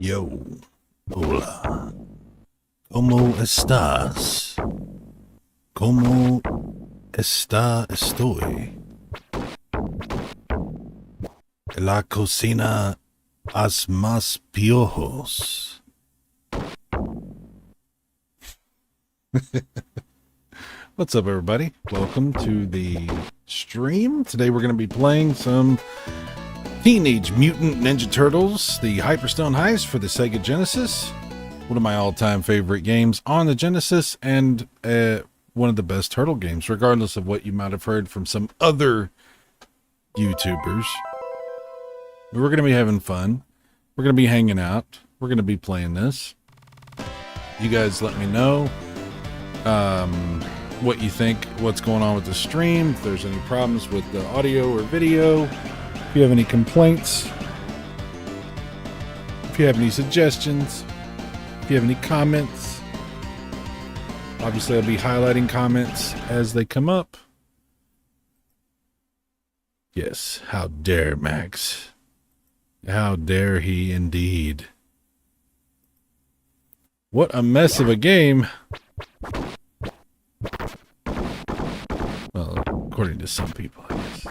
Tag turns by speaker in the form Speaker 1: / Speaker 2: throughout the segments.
Speaker 1: Yo, hola. ¿Cómo estás? ¿Cómo estoy? En la cocina haz más piojos. What's up, everybody? Welcome to the stream. Today we're going to be playing some Teenage Mutant Ninja Turtles, the Hyperstone Heist for the Sega Genesis. One of my all-time favorite games on the Genesis, and one of the best turtle games, regardless of what you might have heard from some other YouTubers. We're going to be having fun. We're going to be hanging out. We're going to be playing this. You guys let me know what you think, what's going on with the stream, if there's any problems with the audio or video, if you have any complaints, if you have any suggestions, if you have any comments. Obviously, I'll be highlighting comments as they come up. Yes, how dare Max. How dare he indeed. What a mess of a game. Well, according to some people, I guess.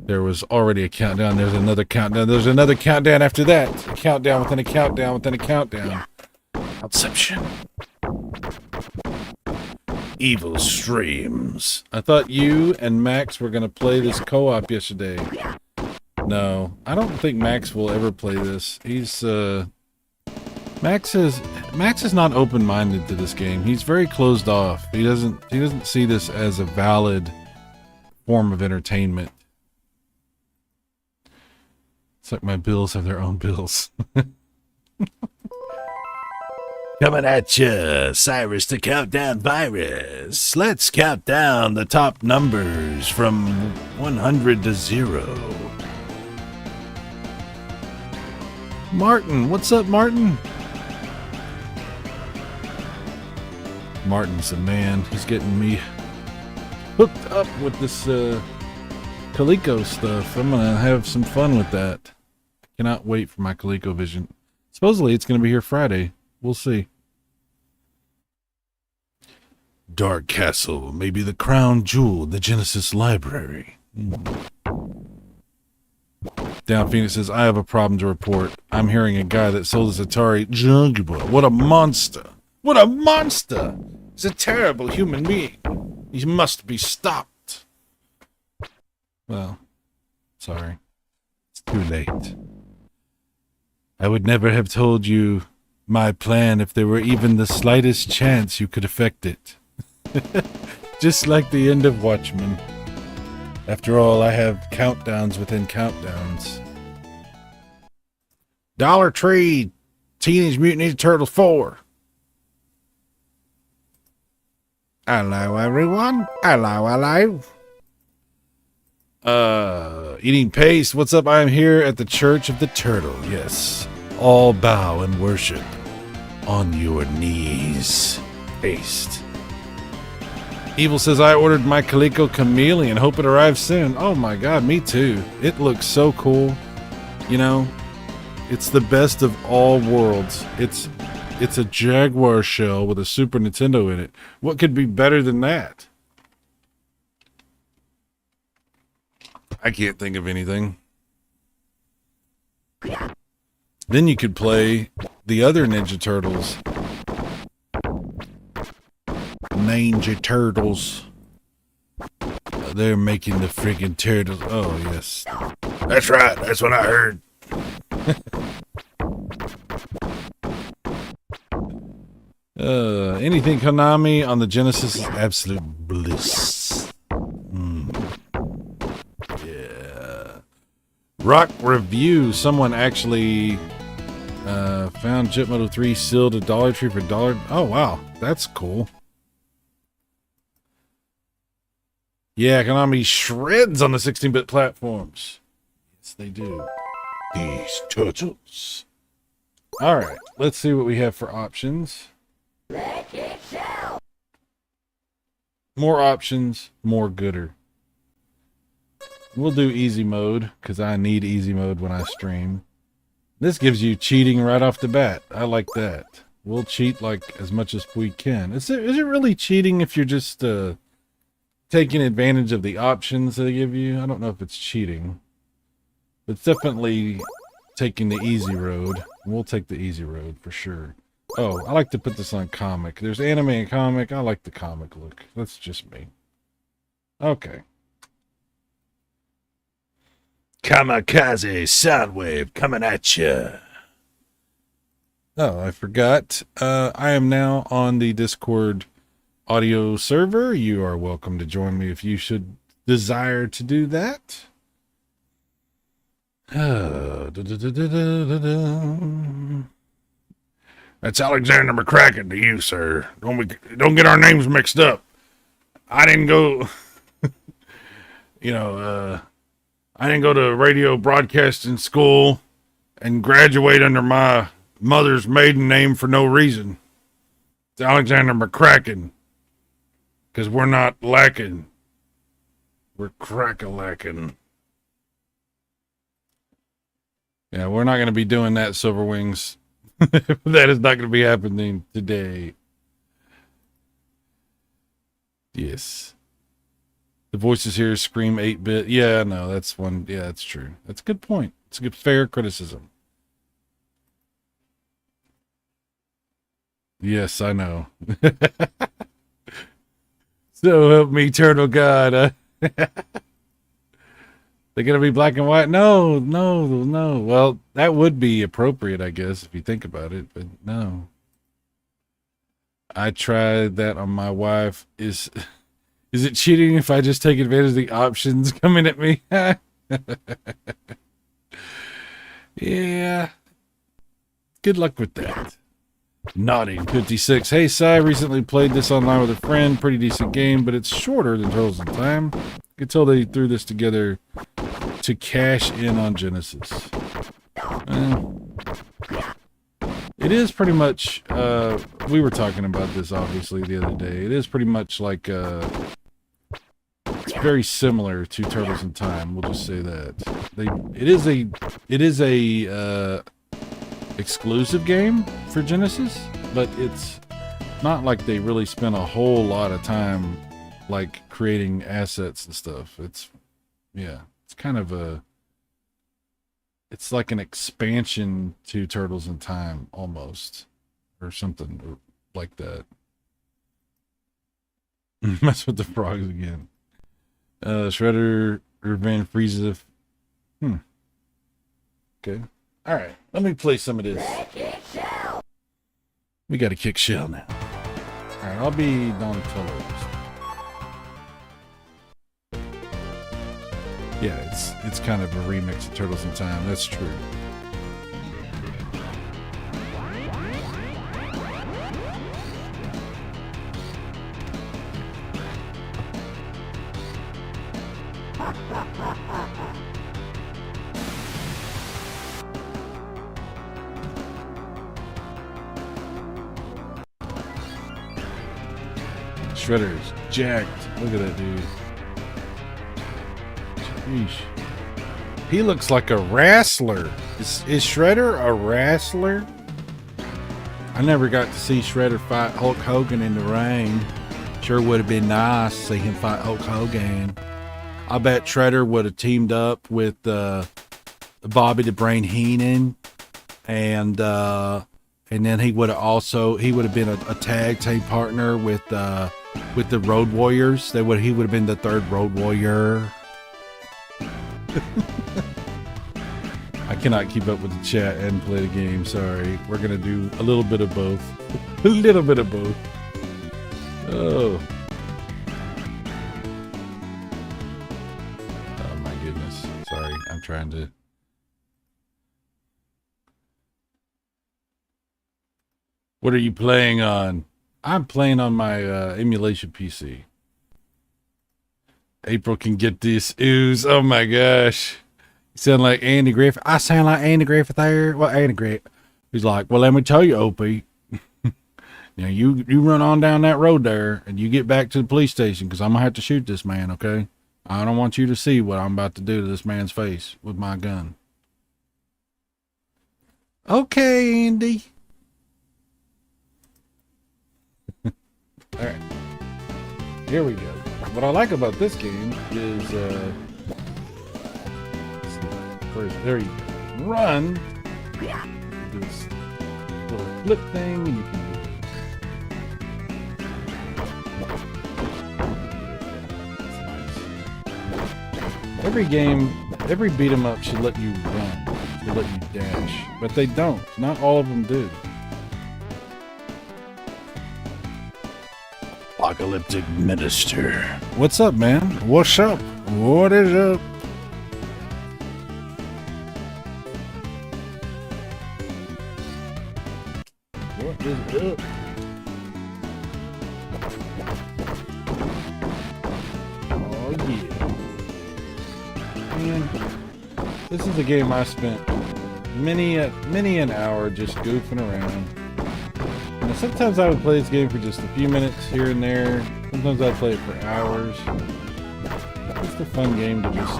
Speaker 1: There was already a countdown. There's another countdown. There's another countdown after that. A countdown within a countdown within a countdown. Outception. Evil streams. I thought you and Max were going to play this co-op yesterday. No, I don't think Max will ever play this. He's, Max is not open-minded to this game. He's very closed off. He doesn't see this as a valid form of entertainment. It's like my bills have their own bills. Coming at you, Cyrus the Countdown Virus. Let's count down the top numbers from 100 to 0. Martin, what's up, Martin? Martin's the man. He's getting me hooked up with this Coleco stuff. I'm gonna have some fun with that. Cannot wait for my ColecoVision. Supposedly it's gonna be here Friday. We'll see. Dark Castle may be the crown jewel of the Genesis library. Down Phoenix says, I have a problem to report. I'm hearing a guy that sold his Atari Jungle. What a monster! What a monster! He's a terrible human being. He must be stopped. Well, sorry. It's too late. I would never have told you my plan if there were even the slightest chance you could affect it. Just like the end of Watchmen. After all, I have countdowns within countdowns. Dollar Tree, Teenage Mutant Ninja Turtles 4. Hello, everyone. Hello. Eating paste. What's up? I am here at the Church of the Turtle. Yes. All bow and worship on your knees. Paste. Evil says, I ordered my Coleco Chameleon. Hope it arrives soon. Oh my god, me too. It looks so cool. You know, it's the best of all worlds. It's a Jaguar shell with a Super Nintendo in it. What could be better than that? I can't think of anything. Then you could play the other Ninja Turtles. Ninja Turtles. They're making the friggin' turtles. Oh, yes. That's right. That's what I heard. Anything Konami on the Genesis is absolute bliss. Yeah. Rock Review. Someone actually found Jet Moto 3 sealed at Dollar Tree for $1. Oh, wow. That's cool. Yeah, Konami shreds on the 16-bit platforms. Yes, they do. These turtles. All right, let's see what we have for options. More options, more gooder. We'll do easy mode, because I need easy mode when I stream. This gives you cheating right off the bat. I like that. We'll cheat like as much as we can. Is it really cheating if you're just taking advantage of the options they give you? I don't know if it's cheating. But it's definitely taking the easy road. We'll take the easy road for sure. Oh, I like to put this on comic. There's anime and comic. I like the comic look. That's just me. Okay. Kamikaze Soundwave coming at you. Oh, I forgot. I am now on the Discord audio server. You are welcome to join me if you should desire to do that. That's Alexander McCracken to you, sir. Don't get our names mixed up. I didn't go, I didn't go to radio broadcasting school and graduate under my mother's maiden name for no reason. It's Alexander McCracken. Because we're not lacking. We're crack-a-lacking. Yeah, we're not going to be doing that, Silver Wings. That is not going to be happening today. Yes. The voices here scream 8-bit. Yeah, no, that's one. Yeah, that's true. That's a good point. It's a good, fair criticism. Yes, I know. So help me, Turtle God. They're going to be black and white? No. Well, that would be appropriate, I guess, if you think about it, but no. I tried that on my wife. Is it cheating if I just take advantage of the options coming at me? Yeah. Good luck with that. Nodding 56. Hey, Cy, recently played this online with a friend. Pretty decent game, but it's shorter than Turtles in Time. You can tell they threw this together to cash in on Genesis. It is pretty much, we were talking about this obviously the other day. It is pretty much like, it's very similar to Turtles in Time. We'll just say that. It is a exclusive game for Genesis, but it's not like they really spent a whole lot of time like creating assets and stuff. It's kind of it's like an expansion to Turtles in Time almost, or something like that. Mess with the frogs again. Shredder Revenge freezes. Okay. All right, let me play some of this. We got to kick shell now. All right, I'll be Donatello. Yeah, it's kind of a remix of Turtles in Time. That's true. Shredder's jacked. Look at that dude. Sheesh. He looks like a wrestler. Is Shredder a wrestler? I never got to see Shredder fight Hulk Hogan in the ring. Sure would have been nice to see him fight Hulk Hogan. I bet Shredder would have teamed up with Bobby the Brain Heenan, and then he would have been a tag team partner with the Road Warriors. He would have been the third Road Warrior. I cannot keep up with the chat and play the game. Sorry. We're gonna do a little bit of both. A little bit of both. Oh. Oh my goodness. Sorry. I'm trying to. What are you playing on? I'm playing on my emulation PC. April can get this ooze. Oh my gosh. You sound like Andy Griffith. I sound like Andy Griffith there. Well, Andy Griffith. He's like, well, let me tell you, OP. Now, you run on down that road there, and you get back to the police station, because I'm going to have to shoot this man, okay? I don't want you to see what I'm about to do to this man's face with my gun. Okay, Andy. Alright. Here we go. What I like about this game is, first, there you go. Run. Do this little flip thing, and you can do it. Every game, every beat 'em up should let you run, should let you dash, but they don't. Not all of them do. Apocalyptic Minister. What's up, man? What's up? What is up? What is up? Oh yeah. Man, this is a game I spent many an hour just goofing around. Now, sometimes I would play this game for just a few minutes here and there. Sometimes I'd play it for hours. It's a fun game to just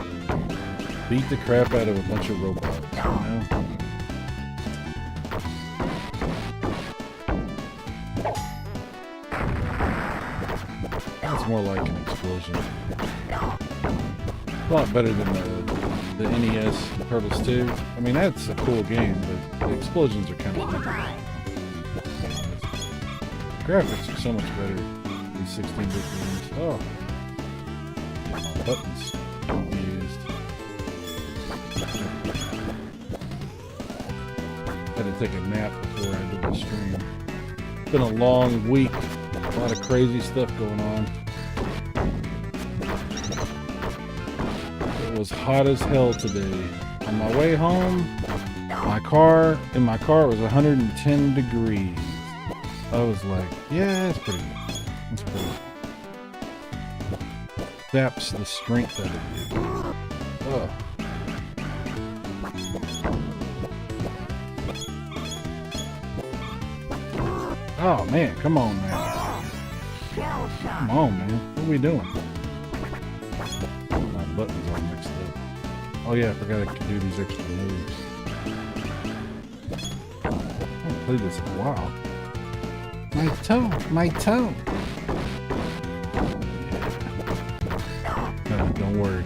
Speaker 1: beat the crap out of a bunch of robots, you know? It's more like an explosion. A lot better than the NES Turtles 2. I mean, that's a cool game, but the explosions are kind of weird. Graphics are so much better these 16-bit games. Oh, buttons used. Had to take a nap before I did the stream. It's been a long week. A lot of crazy stuff going on. It was hot as hell today. On my way home, in my car it was 110 degrees. I was like, yeah, that's pretty good. That's pretty good. Saps the strength out of you. Ugh. Oh, man, come on, man. Come on, man. What are we doing? My buttons all mixed up. Oh, yeah, I forgot I could do these extra moves. I haven't played this in a while. My toe. Yeah. Don't worry.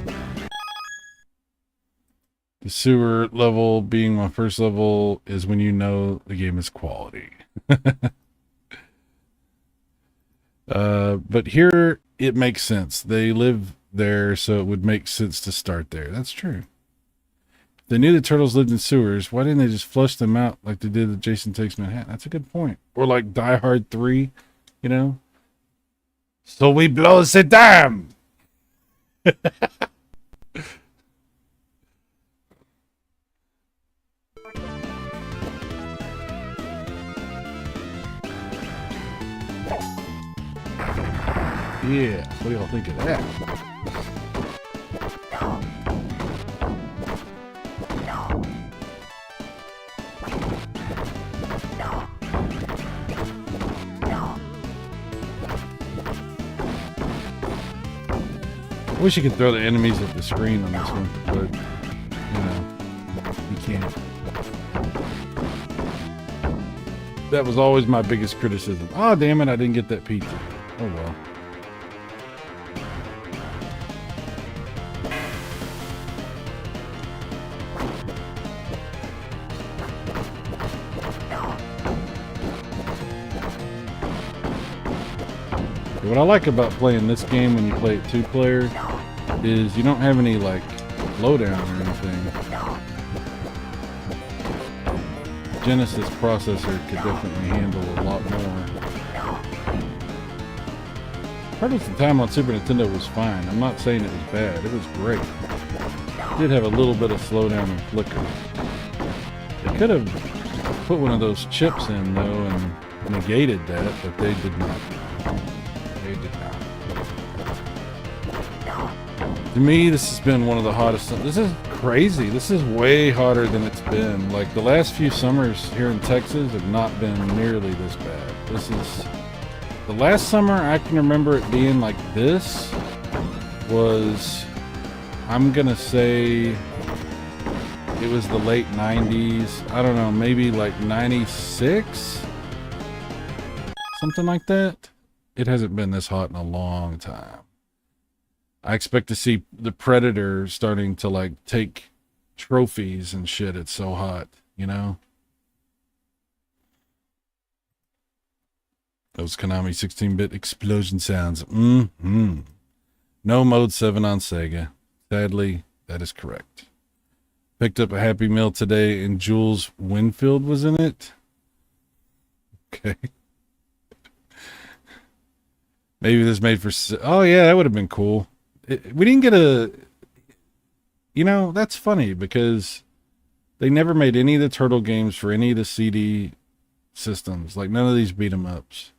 Speaker 1: The sewer level being my first level is when you know the game is quality. But here it makes sense. They live there, so it would make sense to start there. That's true. If they knew the turtles lived in sewers, why didn't they just flush them out like they did with Jason Takes Manhattan? That's a good point. Or like Die Hard 3, you know? So we blow the dam! Yeah, what do y'all think of that? I wish you could throw the enemies at the screen on this one, but, you know, you can't. That was always my biggest criticism. Oh, damn it, I didn't get that pizza. Oh, well. What I like about playing this game when you play it 2-player is you don't have any, like, slowdown or anything. Genesis processor could definitely handle a lot more. Part of the time on Super Nintendo was fine. I'm not saying it was bad. It was great. It did have a little bit of slowdown and flicker. They could have put one of those chips in, though, and negated that, but they did not. They did not. To me, this has been one of the hottest. This is crazy. This is way hotter than it's been. Like, the last few summers here in Texas have not been nearly this bad. This is... The last summer I can remember it being like this was... I'm gonna say... it was the late 90s. I don't know, maybe like 96? Something like that. It hasn't been this hot in a long time. I expect to see the Predator starting to like take trophies and shit. It's so hot, you know? Those Konami 16-bit explosion sounds. Mm-hmm. No Mode 7 on Sega. Sadly, that is correct. Picked up a Happy Meal today and Jules Winfield was in it. Okay. Maybe this made for... Oh, yeah, that would have been cool. We didn't get a... You know, that's funny because they never made any of the Turtle games for any of the CD systems. Like, none of these beat 'em ups.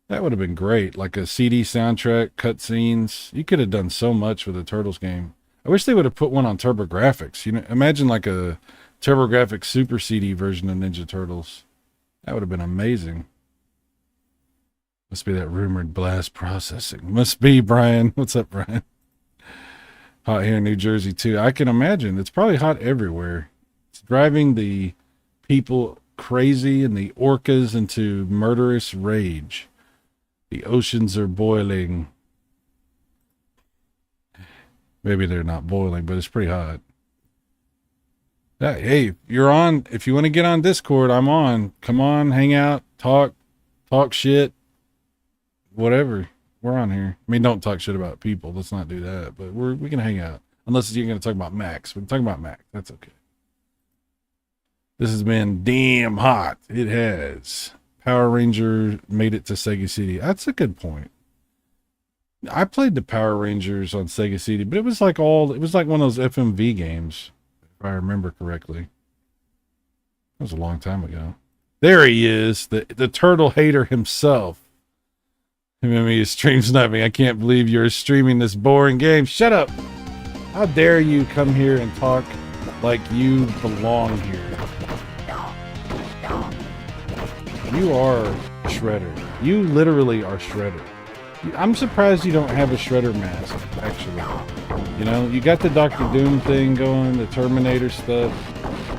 Speaker 1: That would have been great. Like a CD soundtrack, cutscenes. You could have done so much with a Turtles game. I wish they would have put one on TurboGrafx. You know, imagine like a TurboGrafx Super CD version of Ninja Turtles. That would have been amazing. Must be that rumored blast processing. Must be, Brian. What's up, Brian? Hot here in New Jersey, too. I can imagine. It's probably hot everywhere. It's driving the people crazy and the orcas into murderous rage. The oceans are boiling. Maybe they're not boiling, but it's pretty hot. Hey, you're on. If you want to get on Discord, I'm on. Come on, hang out, talk shit, whatever. We're on here. I mean, don't talk shit about people. Let's not do that. But we can hang out. Unless you're going to talk about Max. We can talk about Max. That's okay. This has been damn hot. It has. Power Ranger made it to Sega CD. That's a good point. I played the Power Rangers on Sega CD, but it was like one of those FMV games, if I remember correctly. That was a long time ago. There he is, the turtle hater himself. Him and me is stream sniping. I can't believe you're streaming this boring game. Shut up. How dare you come here and talk like you belong here. You are Shredder. You literally are Shredder. I'm surprised you don't have a Shredder mask, actually. You know, you got the Dr. Doom thing going, the Terminator stuff.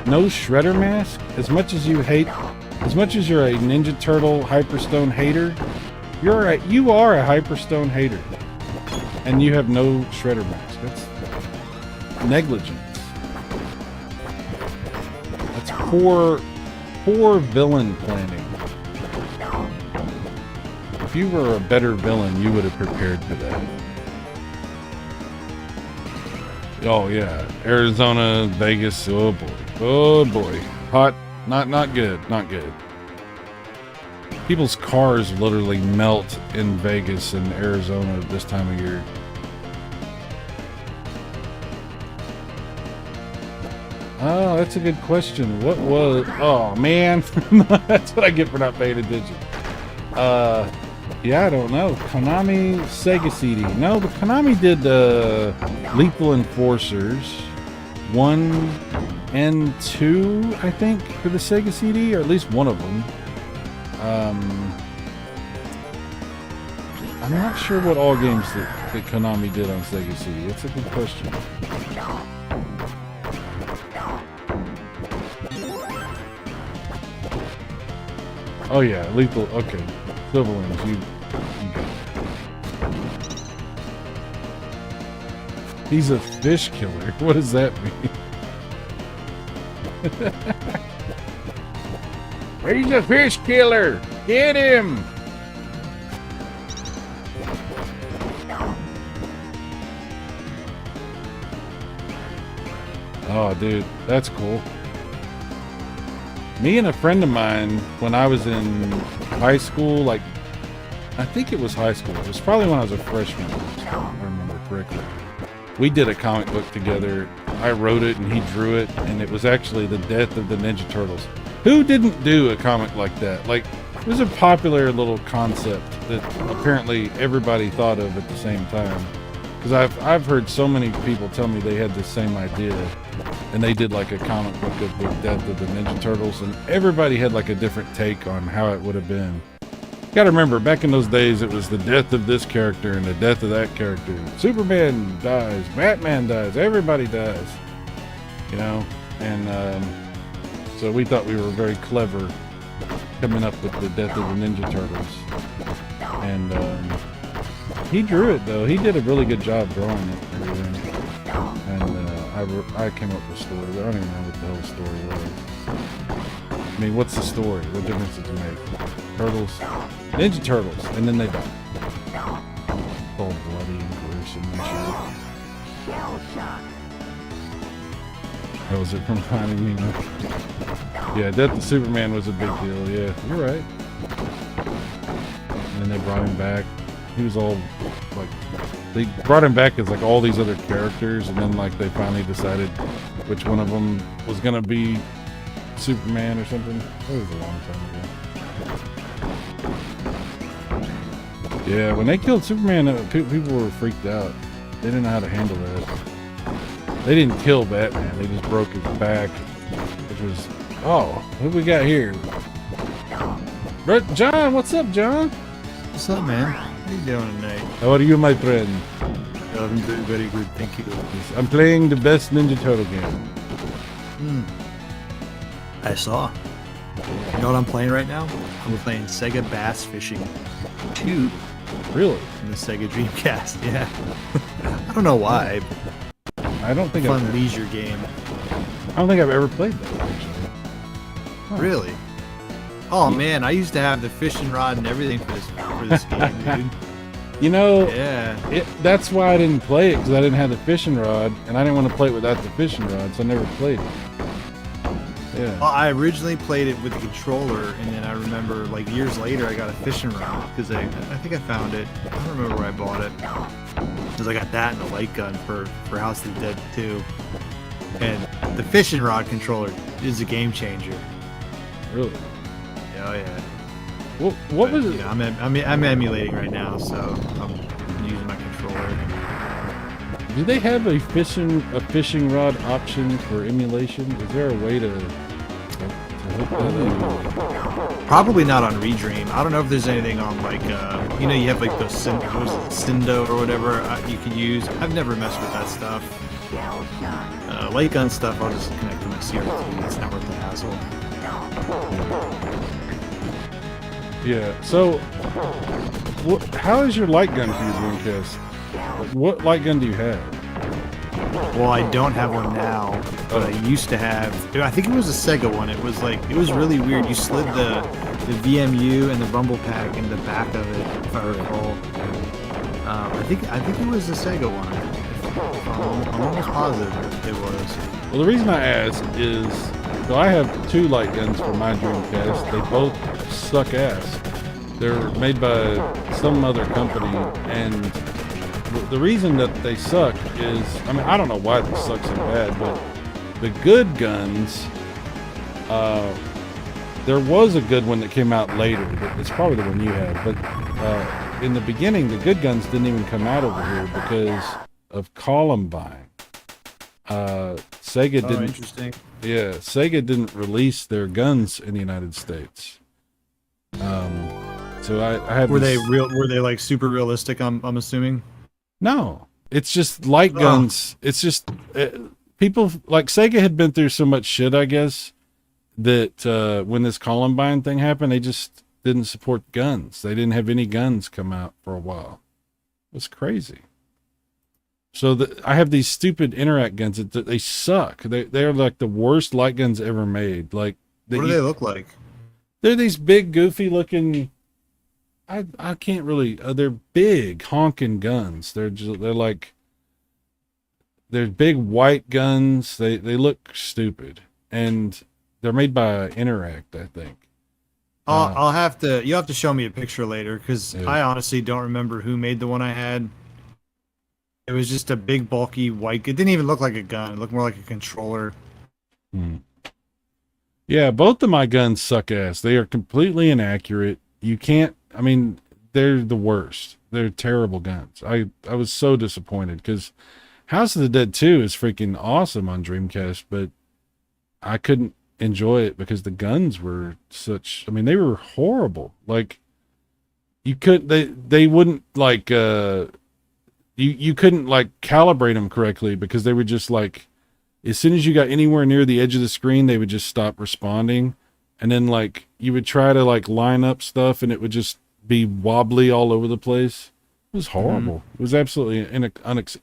Speaker 1: No Shredder mask? As much as you're a Ninja Turtle Hyperstone hater, you are a Hyperstone hater. And you have no Shredder mask. That's negligence. That's poor villain planning. If you were a better villain, you would have prepared for that. Oh yeah, Arizona, Vegas. Oh boy, hot. Not good. People's cars literally melt in Vegas and Arizona this time of year. Oh, that's a good question. What was... Oh, man. That's what I get for not paying attention. Yeah, I don't know. Konami, Sega CD. No, but Konami did Lethal Enforcers 1 and 2, I think, for the Sega CD, or at least one of them. I'm not sure what all games that Konami did on Sega CD. That's a good question. Oh yeah, Lethal. Okay, Silver Wings. You got it. He's a fish killer. What does that mean? He's a fish killer. Get him. Oh, dude, that's cool. Me and a friend of mine, when I was in high school, like, I think it was high school. It was probably when I was a freshman, if I remember correctly. We did a comic book together. I wrote it and he drew it, and it was actually the death of the Ninja Turtles. Who didn't do a comic like that? Like, it was a popular little concept that apparently everybody thought of at the same time. Because I've heard so many people tell me they had the same idea, and they did like a comic book of the death of the Ninja Turtles, and everybody had like a different take on how it would have been. You gotta remember, back in those days, it was the death of this character and the death of that character. Superman dies, Batman dies, everybody dies. You know, And so we thought we were very clever coming up with the death of the Ninja Turtles. And he drew it though. He did a really good job drawing it and everything. And I came up with the story, but I don't even know what the hell the story was. I mean, what's the story? What difference does it make? Turtles, Ninja Turtles, and then they die. All bloody and gruesome and shit. That was it from Finding Nemo. Yeah, Death of Superman was a big deal. Yeah, you're right. And then they brought him back. He was all like, they brought him back as like all these other characters, and then like they finally decided which one of them was gonna be Superman or something. That was a long time ago. Yeah, when they killed Superman, people were freaked out. They didn't know how to handle that. They didn't kill Batman. They just broke his back, which was, oh, what we got here? John, what's up, John?
Speaker 2: What's up, man? How you doing tonight?
Speaker 1: How are you, my friend?
Speaker 2: I'm doing very good, thank you.
Speaker 1: I'm playing the best Ninja Turtle game.
Speaker 2: I saw. You know what I'm playing right now? I'm playing Sega Bass Fishing 2.
Speaker 1: Really?
Speaker 2: In the Sega Dreamcast, yeah. I don't know why.
Speaker 1: I don't think
Speaker 2: Fun leisure game.
Speaker 1: I don't think I've ever played that, actually. Huh.
Speaker 2: Really? Oh man, I used to have the fishing rod and everything for this game, dude.
Speaker 1: You know,
Speaker 2: yeah.
Speaker 1: That's why I didn't play it, because I didn't have the fishing rod, and I didn't want to play it without the fishing rod, so I never played it. Yeah.
Speaker 2: Well, I originally played it with the controller, and then I remember, like, years later, I got a fishing rod, because I think I found it. I don't remember where I bought it. Because I got that and a light gun for House of the Dead 2. And the fishing rod controller is a game changer.
Speaker 1: Really?
Speaker 2: Oh, yeah.
Speaker 1: What was it?
Speaker 2: Yeah, I'm emulating right now, so I'm using my controller.
Speaker 1: Do they have a fishing rod option for emulation? Is there a way to hook that up?
Speaker 2: Probably not on Redream. I don't know if there's anything on like you know, you have like those Cindo or whatever you can use. I've never messed with that stuff. Light gun stuff, I'll just connect to my CRT. It's not worth the hassle.
Speaker 1: Yeah. So, how is your light gun for your Dreamcast? What light gun do you have?
Speaker 2: Well, I don't have one now, but I used to have. I think it was a Sega one. It was really weird. You slid the VMU and the rumble pack in the back of it, if I recall. I think it was a Sega one. I'm almost positive it was.
Speaker 1: Well, the reason I ask is, so I have two light guns for my Dreamcast. They both suck ass. They're made by some other company, and the reason that they suck is, I mean, I don't know why they suck so bad, but the good guns, there was a good one that came out later, but it's probably the one you have, but in the beginning, the good guns didn't even come out over here because of Columbine. Sega didn't.
Speaker 2: Interesting.
Speaker 1: Yeah, Sega didn't release their guns in the United States. So I had.
Speaker 2: Were they real? Were they like super realistic? I'm assuming.
Speaker 1: No, it's just light guns. It's just people like Sega had been through so much shit, I guess, that when this Columbine thing happened, they just didn't support guns. They didn't have any guns come out for a while. It was crazy. So I have these stupid Interact guns that they suck. They're like the worst light guns ever made. Like,
Speaker 2: what do they look like?
Speaker 1: They're these big, goofy looking. I can't really. They're big honking guns. They're big white guns. They look stupid, and they're made by Interact, I think.
Speaker 2: You'll have to show me a picture later, because I honestly don't remember who made the one I had. It was just a big, bulky white. It didn't even look like a gun. It looked more like a controller.
Speaker 1: Yeah, both of my guns suck ass. They are completely inaccurate. You can't. I mean, they're the worst. They're terrible guns. I was so disappointed because House of the Dead 2 is freaking awesome on Dreamcast, but I couldn't enjoy it because the guns were such. I mean, they were horrible. Like, you could. They wouldn't like. You couldn't like calibrate them correctly because they were just like as soon as you got anywhere near the edge of the screen, they would just stop responding. And then like you would try to like line up stuff and it would just be wobbly all over the place. It was horrible. It was absolutely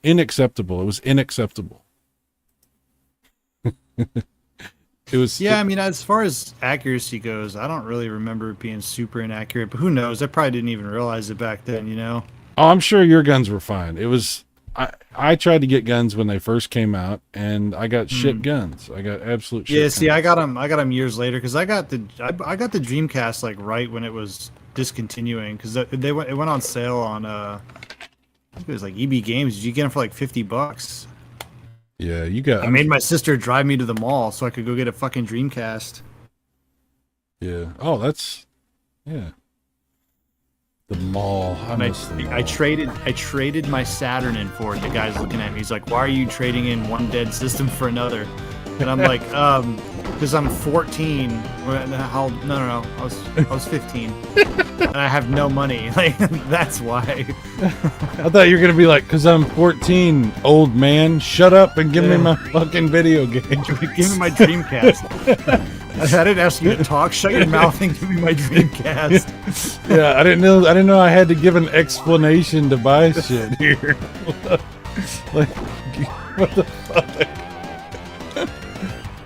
Speaker 1: unacceptable. It was unacceptable. It was.
Speaker 2: Yeah, I mean, as far as accuracy goes, I don't really remember it being super inaccurate, but who knows? I probably didn't even realize it back then, you know?
Speaker 1: Oh, I'm sure your guns were fine. It was. I tried to get guns when they first came out, and I got shit guns. I got absolute shit.
Speaker 2: Yeah, see,
Speaker 1: guns.
Speaker 2: I got them years later because I got the Dreamcast like right when it was discontinuing because it went on sale on I think it was like EB Games. You get them for like $50.
Speaker 1: Yeah, you got.
Speaker 2: I made my sister drive me to the mall so I could go get a fucking Dreamcast.
Speaker 1: Yeah. Oh, that's. Yeah. The mall.
Speaker 2: I traded my Saturn in for it. The guy's looking at me. He's like, "Why are you trading in one dead system for another?" And I'm like, because I'm 14. No. I was 15, and I have no money. Like that's why.
Speaker 1: I thought you were gonna be like, "Cause I'm 14, old man. Shut up and give me my fucking video game.
Speaker 2: Give me my Dreamcast." I didn't ask you to talk. Shut your mouth and give me my Dreamcast.
Speaker 1: Yeah, I didn't know I had to give an explanation to buy shit here. Like, what the fuck?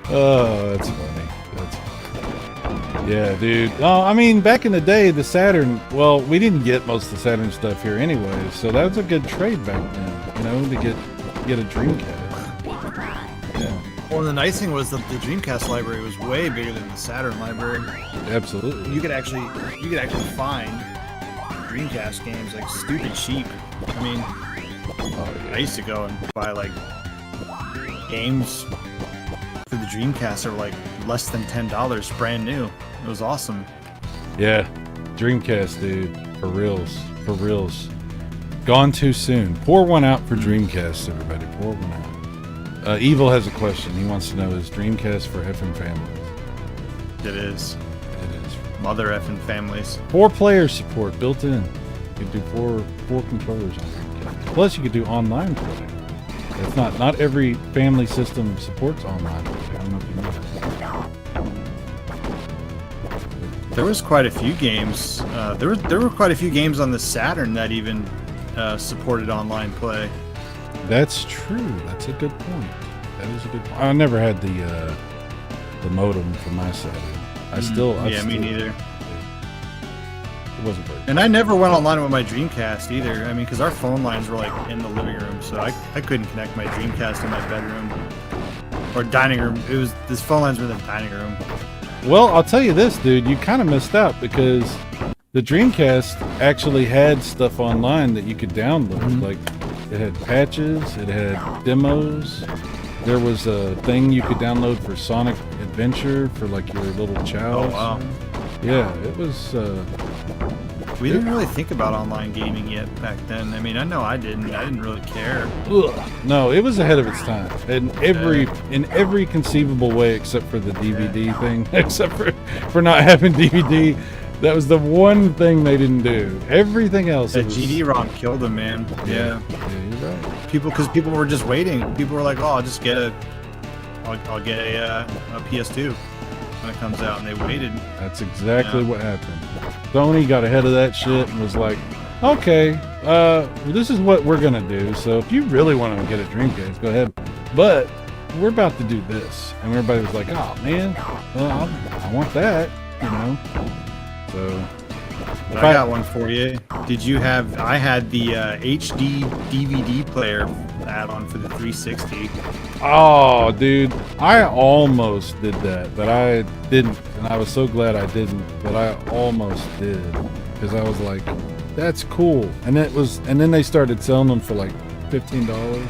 Speaker 1: Oh, that's funny. That's funny. Yeah, dude. Oh, I mean, back in the day, the Saturn. Well, we didn't get most of the Saturn stuff here anyway, so that was a good trade back then. You know, to get a Dreamcast. Yeah.
Speaker 2: Well, the nice thing was that the Dreamcast library was way bigger than the Saturn library.
Speaker 1: Absolutely.
Speaker 2: You could actually find Dreamcast games like stupid cheap. I mean, I used to go and buy like games for the Dreamcast that were like less than $10, brand new. It was awesome.
Speaker 1: Yeah, Dreamcast, dude. For reals. Gone too soon. Pour one out for Dreamcast, everybody. Pour one out. Evil has a question. He wants to know, is Dreamcast for effing families?
Speaker 2: It is.
Speaker 1: It is.
Speaker 2: Mother effing families.
Speaker 1: 4-player support built in. You could do four controllers on Dreamcast. Plus, you could do online play. That's not every family system supports online play. I don't know if you know that.
Speaker 2: There was quite a few games. There were quite a few games on the Saturn that even supported online play.
Speaker 1: That's true. That's a good point. That is a good point. I never had the modem for my Saturn.
Speaker 2: Me neither.
Speaker 1: It wasn't very.
Speaker 2: And I never went online with my Dreamcast either. I mean, because our phone lines were like in the living room, so I couldn't connect my Dreamcast in my bedroom or dining room. This phone lines were in the dining room.
Speaker 1: Well, I'll tell you this, dude. You kind of missed out because the Dreamcast actually had stuff online that you could download. Like, it had patches, it had demos. There was a thing you could download for Sonic Adventure for like your little child.
Speaker 2: Oh wow!
Speaker 1: Yeah, it was.
Speaker 2: We didn't really think about online gaming yet back then. I mean, I know I didn't. I didn't really care.
Speaker 1: No, it was ahead of its time in every conceivable way, except for the DVD thing. Except for not having DVD. That was the one thing they didn't do. Everything else.
Speaker 2: That GD-ROM killed them, man. Yeah,
Speaker 1: you're right.
Speaker 2: People were just waiting. People were like, "Oh, I'll just get a PS2 when it comes out," and they waited.
Speaker 1: That's exactly what happened. Sony got ahead of that shit and was like, "Okay, this is what we're gonna do. So if you really want to get a Dreamcast, go ahead. But we're about to do this," and everybody was like, "Oh man, well, I want that," you know. So,
Speaker 2: I got one for you. Did you have? I had the HD DVD player add-on for the 360.
Speaker 1: Oh, dude, I almost did that, but I didn't, and I was so glad I didn't. But I almost did because I was like, "That's cool," and then they started selling them for like $15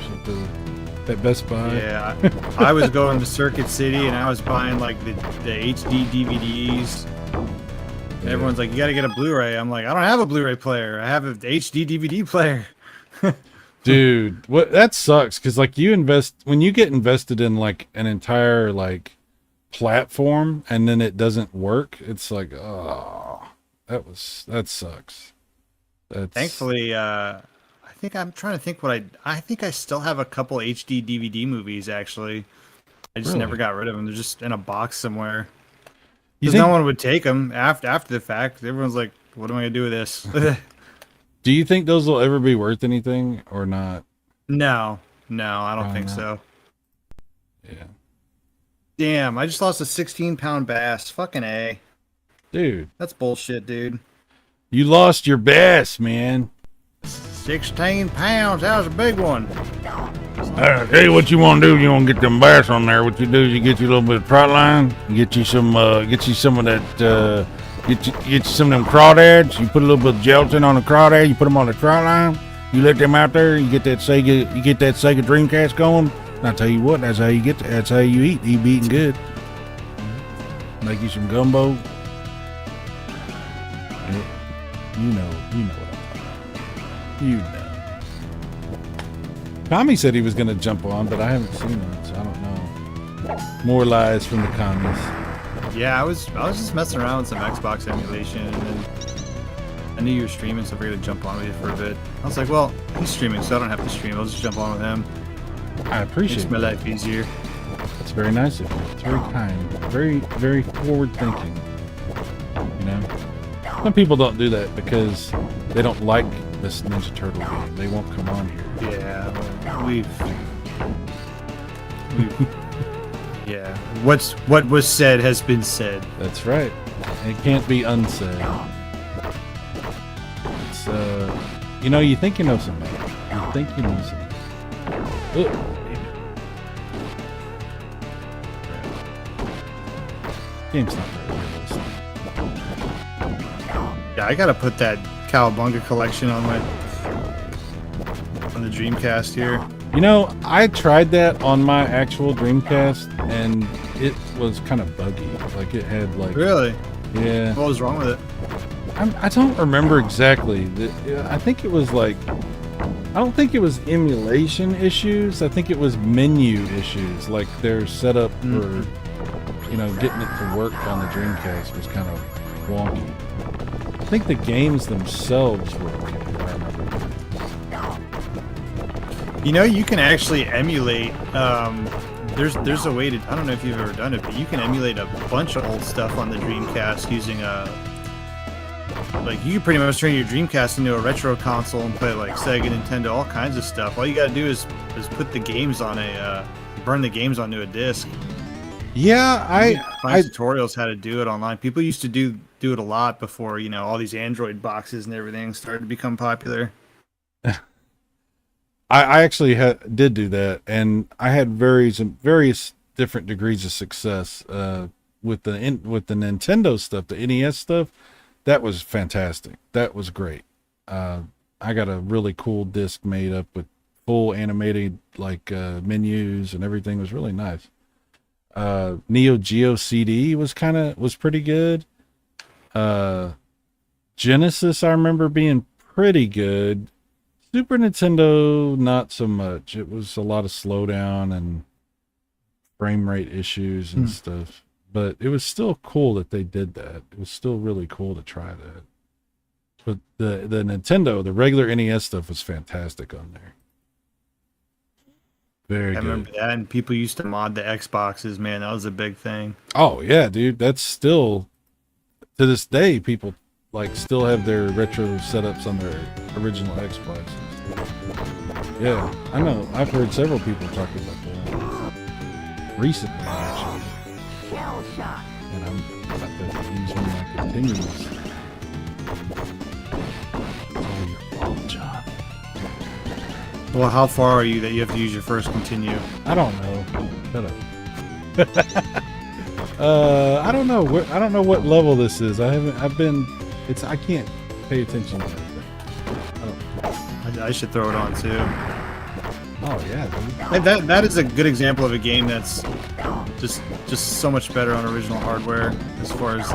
Speaker 1: at Best Buy.
Speaker 2: Yeah, I was going to Circuit City and I was buying like the HD DVDs. Everyone's like, "You got to get a Blu-ray." I'm like, "I don't have a Blu-ray player. I have an HD DVD player."
Speaker 1: Dude, what that sucks because like when you get invested in like an entire like platform and then it doesn't work, it's like, oh, that sucks.
Speaker 2: Thankfully, I think I'm trying to think I think I still have a couple HD DVD movies actually. I just
Speaker 1: Really?
Speaker 2: never got rid of them. They're just in a box somewhere.
Speaker 1: You
Speaker 2: Because
Speaker 1: think?
Speaker 2: no one would take them after the fact. Everyone's like, "What am I gonna do with this?"
Speaker 1: Do you think those will ever be worth anything or not?
Speaker 2: No, I don't
Speaker 1: Probably
Speaker 2: think
Speaker 1: not.
Speaker 2: so.
Speaker 1: Yeah,
Speaker 2: Damn, I just lost a 16-pound bass. Fucking A.
Speaker 1: dude,
Speaker 2: That's bullshit, dude.
Speaker 1: you lost your bass, man.
Speaker 2: 16 pounds. That was a big one.
Speaker 1: Hey, what you want to do? You want to get them bass on there? What you do is you get you a little bit of trot line, get you some of that, get you some of them crawdads. You put a little bit of gelatin on the crawdad. You put them on the trot line. You let them out there. You get that Sega Dreamcast going. And I tell you what, that's how you get. That's how you eat. You be eating good. Make you some gumbo. You know what I'm talking about. You know. Tommy said he was going to jump on, but I haven't seen it, so I don't know. More lies from the commies.
Speaker 2: Yeah, I was just messing around with some Xbox emulation, and then I knew you were streaming, so I figured I'd jump on with you for a bit. I was like, well, he's streaming, so I don't have to stream. I'll just jump on with him.
Speaker 1: I appreciate
Speaker 2: Makes my life easier.
Speaker 1: That's very nice of you. It's very kind. Very, very forward thinking. You know? Some people don't do that because they don't like this Ninja Turtle game. They won't come on here.
Speaker 2: Yeah, we've yeah. What was said has been said.
Speaker 1: That's right. It can't be unsaid. It's you know, you think you know something. You think you know something. Ugh. Game's not very realistic.
Speaker 2: Yeah, I gotta put that Cowabunga collection on the Dreamcast here.
Speaker 1: You know, I tried that on my actual Dreamcast, and it was kind of buggy. Like it had like
Speaker 2: Really?
Speaker 1: yeah.
Speaker 2: What was wrong with it?
Speaker 1: I don't remember exactly. I think it was like I don't think it was emulation issues. I think it was menu issues. Like their setup for getting it to work on the Dreamcast was kind of wonky. I think the games themselves were okay. If I remember.
Speaker 2: You can actually emulate. There's a way to. I don't know if you've ever done it, but you can emulate a bunch of old stuff on the Dreamcast using like you can pretty much turn your Dreamcast into a retro console and play like Sega, Nintendo, all kinds of stuff. All you gotta do is put the games on burn the games onto a disc.
Speaker 1: Yeah,
Speaker 2: Find tutorials how to do it online. People used to do it a lot before all these Android boxes and everything started to become popular.
Speaker 1: I actually did do that, and I had various different degrees of success with the Nintendo stuff, the NES stuff. That was fantastic. That was great. I got a really cool disc made up with full animated menus and everything. Was really nice. Neo Geo CD was pretty good. Genesis I remember being pretty good. Super Nintendo not so much. It was a lot of slowdown and frame rate issues and stuff. But it was still cool that they did that. It was still really cool to try that. But the Nintendo, the regular NES stuff was fantastic on there. Very good.
Speaker 2: I remember that, and people used to mod the Xboxes, man. That was a big thing.
Speaker 1: Oh yeah, dude. That's still to this day people still have their retro setups on their original Xboxes. Yeah, I know. I've heard several people talking about that recently, actually. And I'm about to use one of my continues. It's all your fault, John.
Speaker 2: Well, how far are you that you have to use your first continue?
Speaker 1: I don't know. Shut up. I don't know. I don't know what level this is. I can't pay attention to anything.
Speaker 2: I should throw it on too.
Speaker 1: Oh yeah, dude.
Speaker 2: Hey, that is a good example of a game that's just so much better on original hardware as far as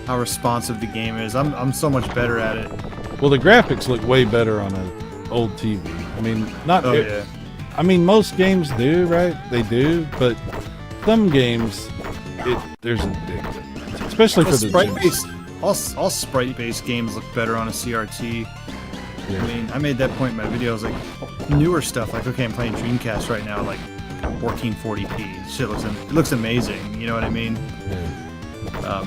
Speaker 2: how responsive the game is. I'm so much better at it.
Speaker 1: Well, the graphics look way better on an old TV. I mean,
Speaker 2: yeah.
Speaker 1: I mean, most games do, right? They do, but some games, there's a big difference, especially for the
Speaker 2: sprite-based. All sprite-based games look better on a CRT.
Speaker 1: Yeah.
Speaker 2: I mean, I made that point in my video. I was like, newer stuff, okay, I'm playing Dreamcast right now. 1440p. Shit looks amazing. You know what I mean?
Speaker 1: Yeah.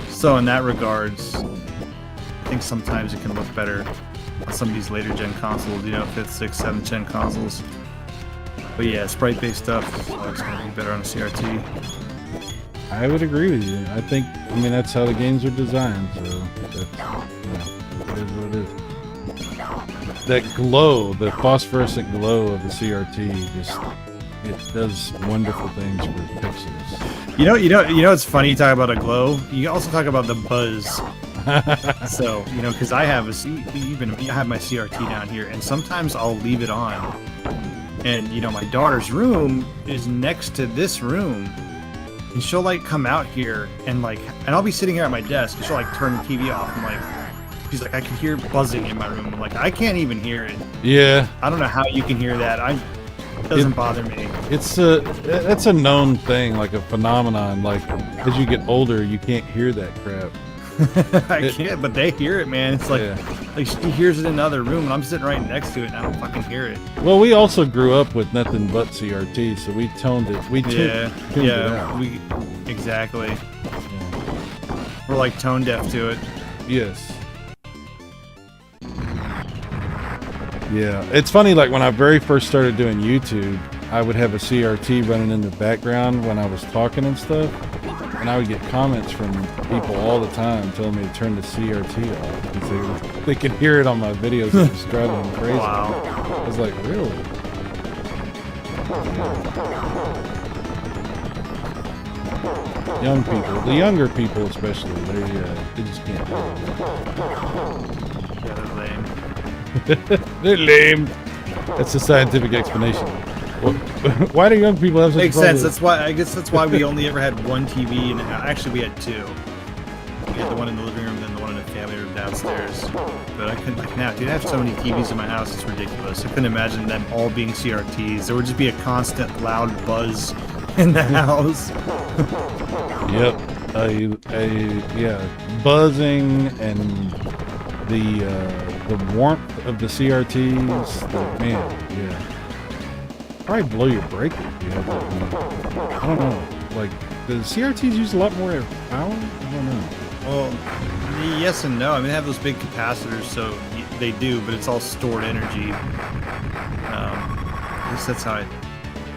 Speaker 2: So in that regards, I think sometimes it can look better on some of these later gen consoles. 5th, 6th, 7th gen consoles. But yeah, sprite-based stuff is always going to be better on a CRT.
Speaker 1: I would agree with you. I mean, that's how the games are designed, so that's, it is what it is. That glow, the phosphorescent glow of the CRT, it does wonderful things for pixels.
Speaker 2: You know, it's funny you talk about a glow. You also talk about the buzz. So, because I have I have my CRT down here, and sometimes I'll leave it on. And, my daughter's room is next to this room. And she'll, come out here, and I'll be sitting here at my desk, and she'll, turn the TV off. She's like, I can hear buzzing in my room. I'm like, I can't even hear it. Yeah. I don't know how you can hear that. It doesn't bother me.
Speaker 1: That's a known thing, like a phenomenon. As you get older, you can't hear that crap.
Speaker 2: I can't, but they hear it, man. It's like she hears it in another room, and I'm sitting right next to it, and I don't fucking hear it.
Speaker 1: Well, we also grew up with nothing but CRT, so we toned it. We tuned it out.
Speaker 2: Exactly. Yeah. We're tone deaf to it.
Speaker 1: Yes. Yeah, it's funny. When I very first started doing YouTube, I would have a CRT running in the background when I was talking and stuff. And I would get comments from people all the time telling me to turn the CRT off because they could hear it on my videos and it was driving them crazy.
Speaker 2: Wow.
Speaker 1: I was like, really? Yeah. Young people, the younger people especially, they just can't do it.
Speaker 2: Yeah, they're lame.
Speaker 1: They're lame. That's the scientific explanation. Why do young people have such
Speaker 2: Makes
Speaker 1: problems?
Speaker 2: sense. I guess that's why we only ever had one TV, and actually we had two. We had the one in the living room, then the one in the family room downstairs. But I couldn't now, dude. I have so many TVs in my house; it's ridiculous. I couldn't imagine them all being CRTs. There would just be a constant loud buzz in the house.
Speaker 1: Yep. Yeah. Buzzing and the warmth of the CRTs. Yeah. Probably blow your breaker if you have that. I don't know. The CRTs use a lot more power? I don't know.
Speaker 2: Well, yes and no. I mean, they have those big capacitors, so they do, but it's all stored energy. At least that's how I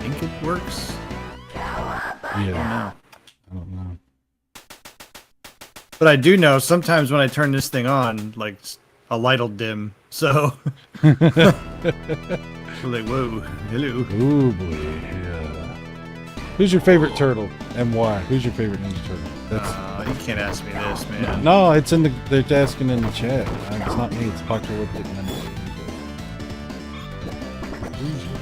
Speaker 2: think it works.
Speaker 1: Yeah. I don't know.
Speaker 2: But I do know sometimes when I turn this thing on, a light will dim. So, whoa, hello.
Speaker 1: Ooh boy, yeah. Who's your favorite turtle and why? Who's your favorite Ninja Turtle?
Speaker 2: You can't ask me this, man.
Speaker 1: No, it's in they're asking in the chat. It's not me. It's Dr. Whip. Who's your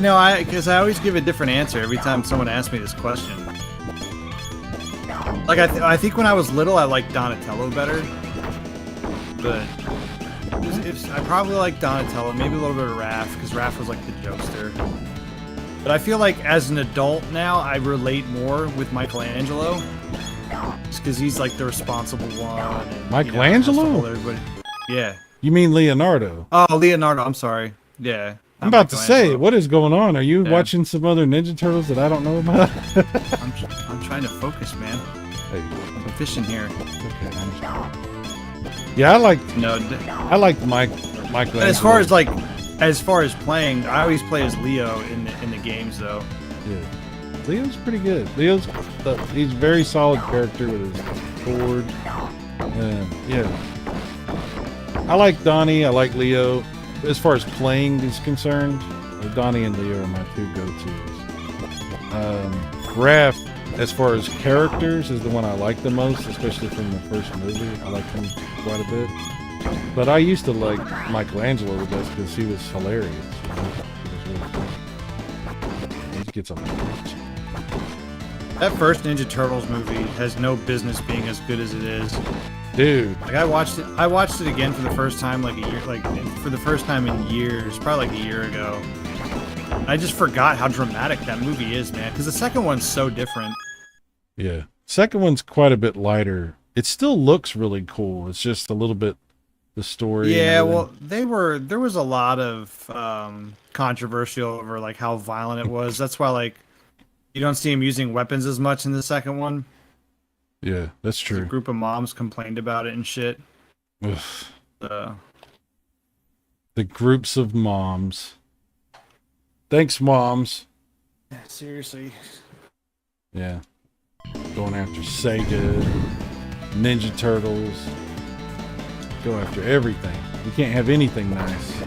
Speaker 1: favorite?
Speaker 2: Because I always give a different answer every time someone asks me this question. I think when I was little, I liked Donatello better, but I probably like Donatello, maybe a little bit of Raph, because Raph was the jokester. But I feel like as an adult now, I relate more with Michelangelo, just because he's the responsible one. And,
Speaker 1: Michelangelo?
Speaker 2: Everybody. Yeah.
Speaker 1: You mean Leonardo?
Speaker 2: Oh, Leonardo. I'm sorry. Yeah.
Speaker 1: I'm about to say, what is going on? Are you watching some other Ninja Turtles that I don't know about?
Speaker 2: I'm trying to focus, man.
Speaker 1: Hey.
Speaker 2: I'm fishing here.
Speaker 1: Okay, yeah, I like Michelangelo.
Speaker 2: As far as playing, I always play as Leo in the games though.
Speaker 1: Yeah, Leo's pretty good. He's a very solid character with his sword. Yeah. I like Donnie. I like Leo. As far as playing is concerned, Donnie and Leo are my two go-tos. Raph, as far as characters, is the one I like the most, especially from the first movie. I like him quite a bit. But I used to like Michelangelo the best because he was hilarious. He was really cool. He gets on my nerves.
Speaker 2: That first Ninja Turtles movie has no business being as good as it is.
Speaker 1: Dude.
Speaker 2: I watched it again for the first time for the first time in years, probably a year ago. I just forgot how dramatic that movie is, man, because the second one's so different.
Speaker 1: Yeah. Second one's quite a bit lighter. It still looks really cool. It's just a little bit the story.
Speaker 2: Yeah,
Speaker 1: and
Speaker 2: well, there was a lot of controversial over like how violent it was. That's why like you don't see him using weapons as much in the second one.
Speaker 1: yeah, that's
Speaker 2: A
Speaker 1: true.
Speaker 2: group of moms complained about it and shit.
Speaker 1: Ugh.
Speaker 2: Uh,
Speaker 1: The groups of moms. Thanks, moms.
Speaker 2: seriously.
Speaker 1: Yeah. Going after Sega, Ninja Turtles. Go after everything. You can't have anything nice.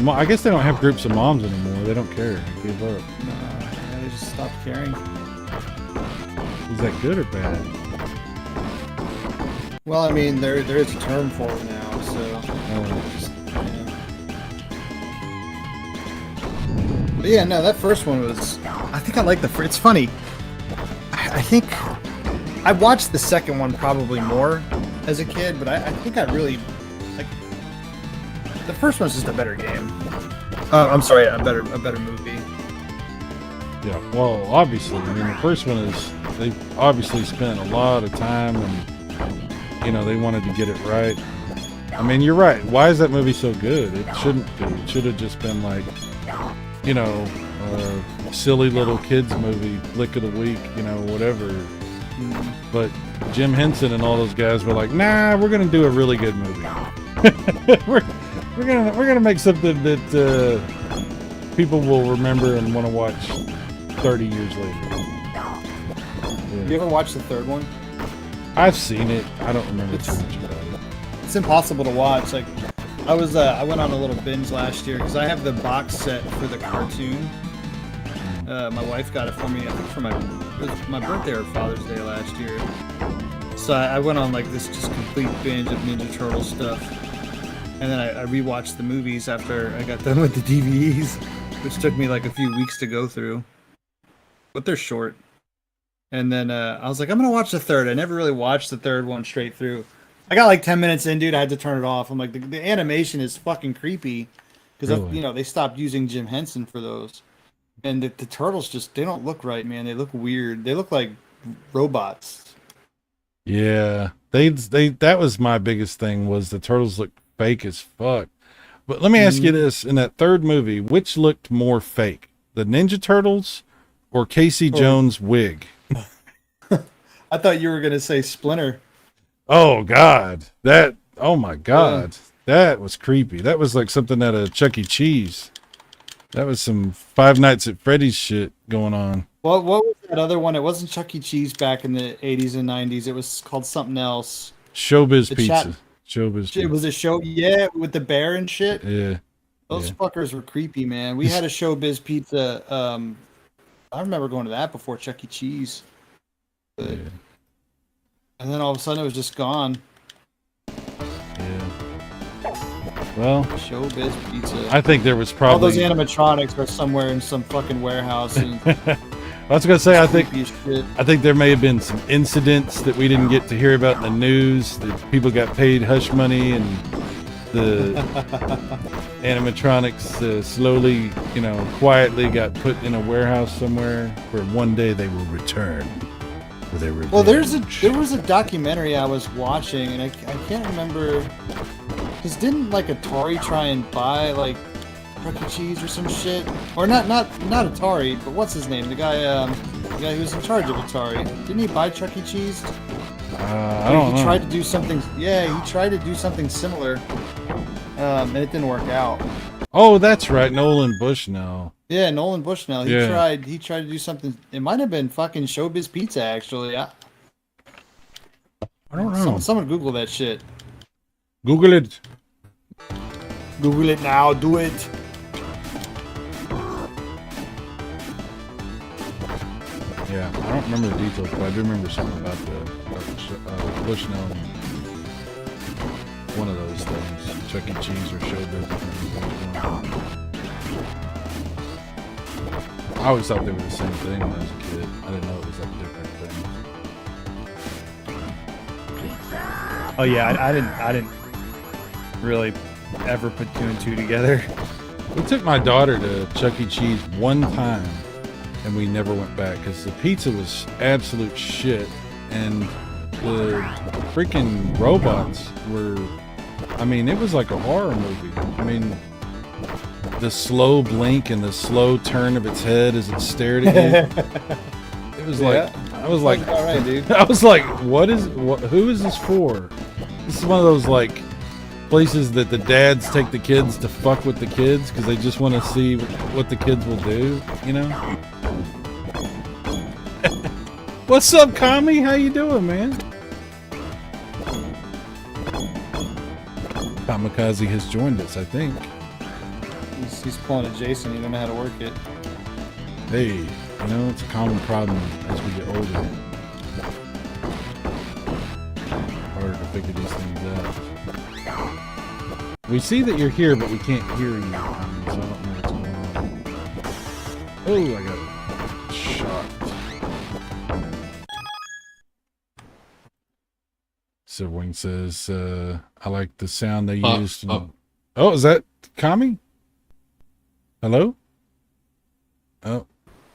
Speaker 1: I guess they don't have groups of moms anymore. They don't care. They give up.
Speaker 2: Yeah, they just stopped caring.
Speaker 1: Is that good or bad?
Speaker 2: Well, I mean, there is a term for it now, so. Just, But yeah, no, that first one was. I think I like the first. It's funny. I think I watched the second one probably more as a kid, but I think I really like. The first one's just a better game. I'm sorry, a better movie.
Speaker 1: Yeah, well, obviously. I mean, the first one is, they obviously spent a lot of time and, you know, they wanted to get it right. I mean, you're right. Why is that movie so good? It shouldn't be. It should have just been like, you know, a silly little kids movie, flick of the week, you know, whatever. But Jim Henson and all those guys were like, nah, we're gonna do a really good movie. we're gonna make something that people will remember and want to watch 30 years later. Yeah.
Speaker 2: You ever watched the third one?
Speaker 1: I've seen it. I don't remember too much about it.
Speaker 2: It's impossible to watch. Like, I went on a little binge last year because I have the box set for the cartoon. My wife got it for me, I think for it was my birthday or Father's Day last year. So I went on like this just complete binge of Ninja Turtle stuff. And then I rewatched the movies after I got done with the DVDs, which took me like a few weeks to go through. But they're short. And then I was like, I'm going to watch the third. I never really watched the third one straight through. I got like 10 minutes in, dude. I had to turn it off. I'm like, the animation is fucking creepy. Because,
Speaker 1: Really?
Speaker 2: you know, they stopped using Jim Henson for those. And the turtles just, they don't look right, man. They look weird. They look like robots.
Speaker 1: Yeah, they that was my biggest thing, was the turtles look fake as fuck. But let me ask you this: in that third movie, which looked more fake, the Ninja Turtles or Casey Jones' wig?
Speaker 2: I thought you were gonna say Splinter.
Speaker 1: Oh God, oh my God, that was creepy. That was like something out of Chuck E. Cheese. That was some Five Nights at Freddy's shit going on.
Speaker 2: What was that other one? It wasn't Chuck E. Cheese back in the 80s and 90s. It was called something else.
Speaker 1: Showbiz
Speaker 2: The
Speaker 1: Pizza. Showbiz Pizza.
Speaker 2: It was a show, yeah, with the bear and shit.
Speaker 1: Yeah.
Speaker 2: Those fuckers were creepy, man. We had a Showbiz Pizza. I remember going to that before Chuck E. Cheese. But, and then all of a sudden it was just gone.
Speaker 1: Yeah. Well,
Speaker 2: Showbiz Pizza.
Speaker 1: I think there was
Speaker 2: All
Speaker 1: probably
Speaker 2: those animatronics are somewhere in some fucking warehouse. And
Speaker 1: I was gonna say, I think there may have been some incidents that we didn't get to hear about in the news, that people got paid hush money and the animatronics slowly, you know, quietly got put in a warehouse somewhere where one day they will return.
Speaker 2: Well, there was a documentary I was watching, and I can't remember, because didn't like Atari try and buy like Chuck E. Cheese or some shit, or not Atari, but what's his name? The guy who was in charge of Atari. Didn't he buy Chuck E. Cheese?
Speaker 1: I don't know.
Speaker 2: He tried to do something. Yeah, he tried to do something similar, and it didn't work out.
Speaker 1: Oh, that's right, Nolan Bushnell.
Speaker 2: Yeah, Nolan Bushnell. He tried to do something. It might have been fucking Showbiz Pizza, actually. I
Speaker 1: don't know.
Speaker 2: Someone Google that shit.
Speaker 1: Google it.
Speaker 2: Google it now. Do it.
Speaker 1: Yeah, I don't remember the details, but I do remember something about the Bushnell. One of those things, Chuck E. Cheese or Showbiz. I always thought they were the same thing when I was a kid. I didn't know it was like different things.
Speaker 2: Oh yeah, I didn't really ever put two and two together.
Speaker 1: We took my daughter to Chuck E. Cheese one time, and we never went back because the pizza was absolute shit, and the freaking robots were, I mean, it was like a horror movie. I mean, the slow blink and the slow turn of its head as it stared at you. It was like, I was like,
Speaker 3: all right, dude.
Speaker 1: I was like, who is this for? This is one of those like places that the dads take the kids to fuck with the kids because they just want to see what the kids will do, you know? What's up, Kami? How you doing, man? Kamikaze has joined us, I think.
Speaker 3: He's pulling a Jason. You don't know how to work it.
Speaker 1: Hey, you know, it's a common problem as we get older. Harder to figure these things out. We see that you're here, but we can't hear you. So I don't know what's going on. Oh, I got shot. Silverwing says, I like the sound they used. Oh, is that Kami? Hello? Oh,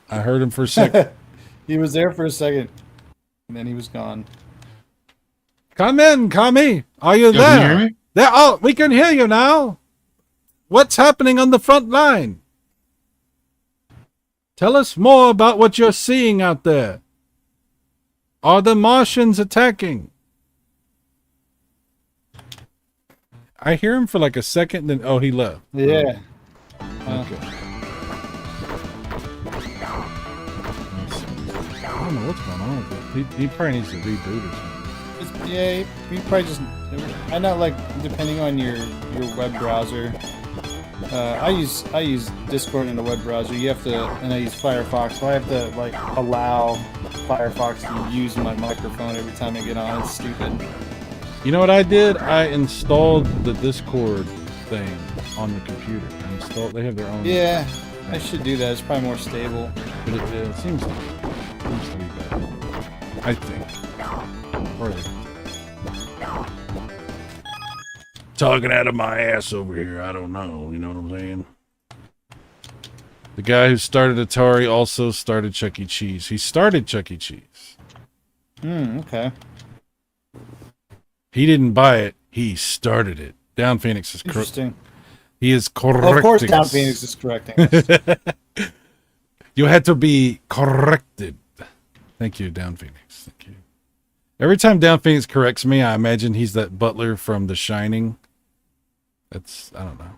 Speaker 1: I heard him for a second.
Speaker 3: He was there for a second, and then he was gone.
Speaker 1: Come in, Kami. Are you
Speaker 4: Can
Speaker 1: there?
Speaker 4: you hear me?
Speaker 1: There. Oh, we can hear you now. What's happening on the front line? Tell us more about what you're seeing out there. Are the Martians attacking? I hear him for like a second, then he left.
Speaker 3: Yeah.
Speaker 1: Okay. I don't know what's going on with it. He probably needs to reboot or something.
Speaker 3: Yeah, you probably just. I know, like, depending on your web browser. I use Discord in a web browser. You have to, and I use Firefox. So I have to like allow Firefox to use my microphone every time I get on. It's stupid.
Speaker 1: You know what I did? I installed the Discord thing on the computer. They have their own.
Speaker 3: Yeah, I should do that. It's probably more stable.
Speaker 1: But it seems to be better. I think. Or talking out of my ass over here. I don't know. You know what I'm saying? The guy who started Atari also started Chuck E. Cheese. He started Chuck E. Cheese.
Speaker 3: Okay.
Speaker 1: He didn't buy it. He started it. Down Phoenix is correct.
Speaker 3: Interesting.
Speaker 1: He is correct.
Speaker 3: Well, of course, Down Phoenix is correcting us.
Speaker 1: You had to be corrected. Thank you, Down Phoenix. Thank you. Every time Down Phoenix corrects me, I imagine he's that butler from The Shining. I don't know.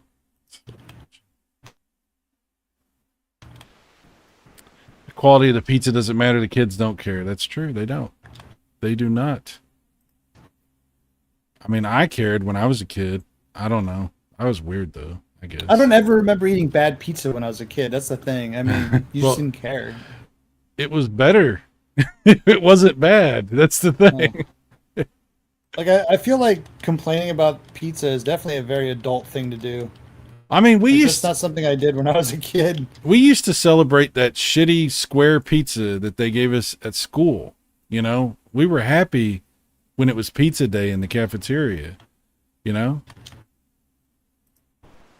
Speaker 1: The quality of the pizza doesn't matter. The kids don't care. That's true. They don't. They do not. I mean, I cared when I was a kid. I don't know. I was weird, though, I guess.
Speaker 3: I don't ever remember eating bad pizza when I was a kid. That's the thing. I mean, you just didn't care.
Speaker 1: It was better. It wasn't bad. That's the thing.
Speaker 3: Like, I feel like complaining about pizza is definitely a very adult thing to do.
Speaker 1: I mean,
Speaker 3: It's not something I did when I was a kid.
Speaker 1: We used to celebrate that shitty square pizza that they gave us at school. You know, we were happy when it was pizza day in the cafeteria. You know,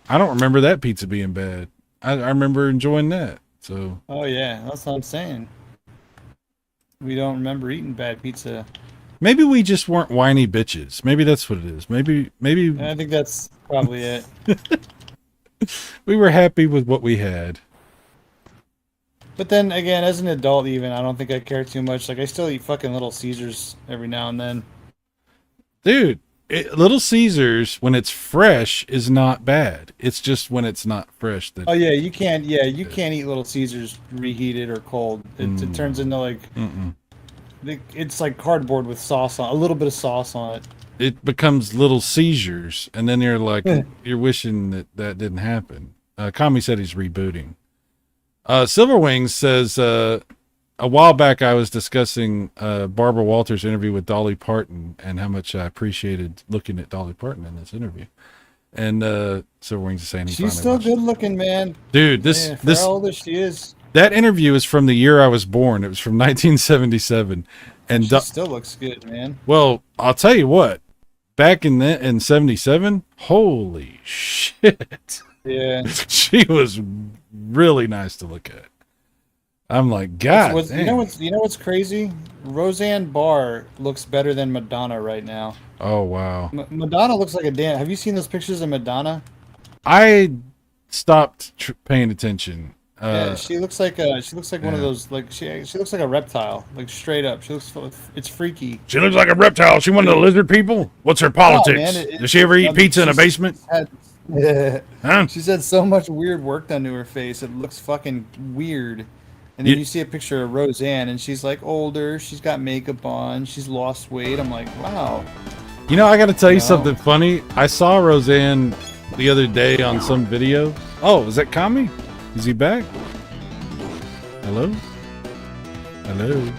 Speaker 1: I don't remember that pizza being bad. I remember enjoying that. So.
Speaker 3: Oh yeah, that's what I'm saying. We don't remember eating bad pizza.
Speaker 1: Maybe we just weren't whiny bitches. Maybe that's what it is. Maybe.
Speaker 3: I think that's probably it.
Speaker 1: We were happy with what we had.
Speaker 3: But then again, as an adult, even I don't think I care too much. Like, I still eat fucking Little Caesars every now and then.
Speaker 1: Dude, Little Caesars when it's fresh is not bad. It's just when it's not fresh that.
Speaker 3: Oh yeah, you can't. Yeah, you can't eat Little Caesars reheated or cold. It turns into like. It's like cardboard with sauce on, a little bit of sauce on it.
Speaker 1: It becomes Little Seizures, and then you're like, you're wishing that didn't happen. Kami said he's rebooting. Silverwings says, a while back I was discussing Barbara Walters' interview with Dolly Parton and how much I appreciated looking at Dolly Parton in this interview. And Silverwings is saying
Speaker 3: she's still good looking, man.
Speaker 1: Dude,
Speaker 3: For how old she is.
Speaker 1: That interview is from the year I was born. It was from 1977, and
Speaker 3: she still looks good, man.
Speaker 1: Well, I'll tell you what. Back in 77, holy shit!
Speaker 3: Yeah,
Speaker 1: she was really nice to look at. I'm like, God,
Speaker 3: You know what's crazy? Roseanne Barr looks better than Madonna right now.
Speaker 1: Oh wow.
Speaker 3: Madonna looks like a damn. Have you seen those pictures of Madonna?
Speaker 1: I stopped paying attention.
Speaker 3: Yeah, she looks like one of
Speaker 1: yeah.
Speaker 3: those like she looks like a reptile, like straight up. It's freaky.
Speaker 1: She looks like a reptile. She one of the lizard people. What's her
Speaker 3: Oh
Speaker 1: politics?
Speaker 3: man,
Speaker 1: Does she ever eat pizza in a basement?
Speaker 3: Yeah,
Speaker 1: Huh?
Speaker 3: she's had so much weird work done to her face. It looks fucking weird. And then
Speaker 1: You,
Speaker 3: you see a picture of Roseanne, and she's like older. She's got makeup on. She's lost weight. I'm like, wow.
Speaker 1: you know, I got to tell you
Speaker 3: No.
Speaker 1: something funny. I saw Roseanne the other day on some video. Oh, is that Kami? Is he back? Hello? Hello?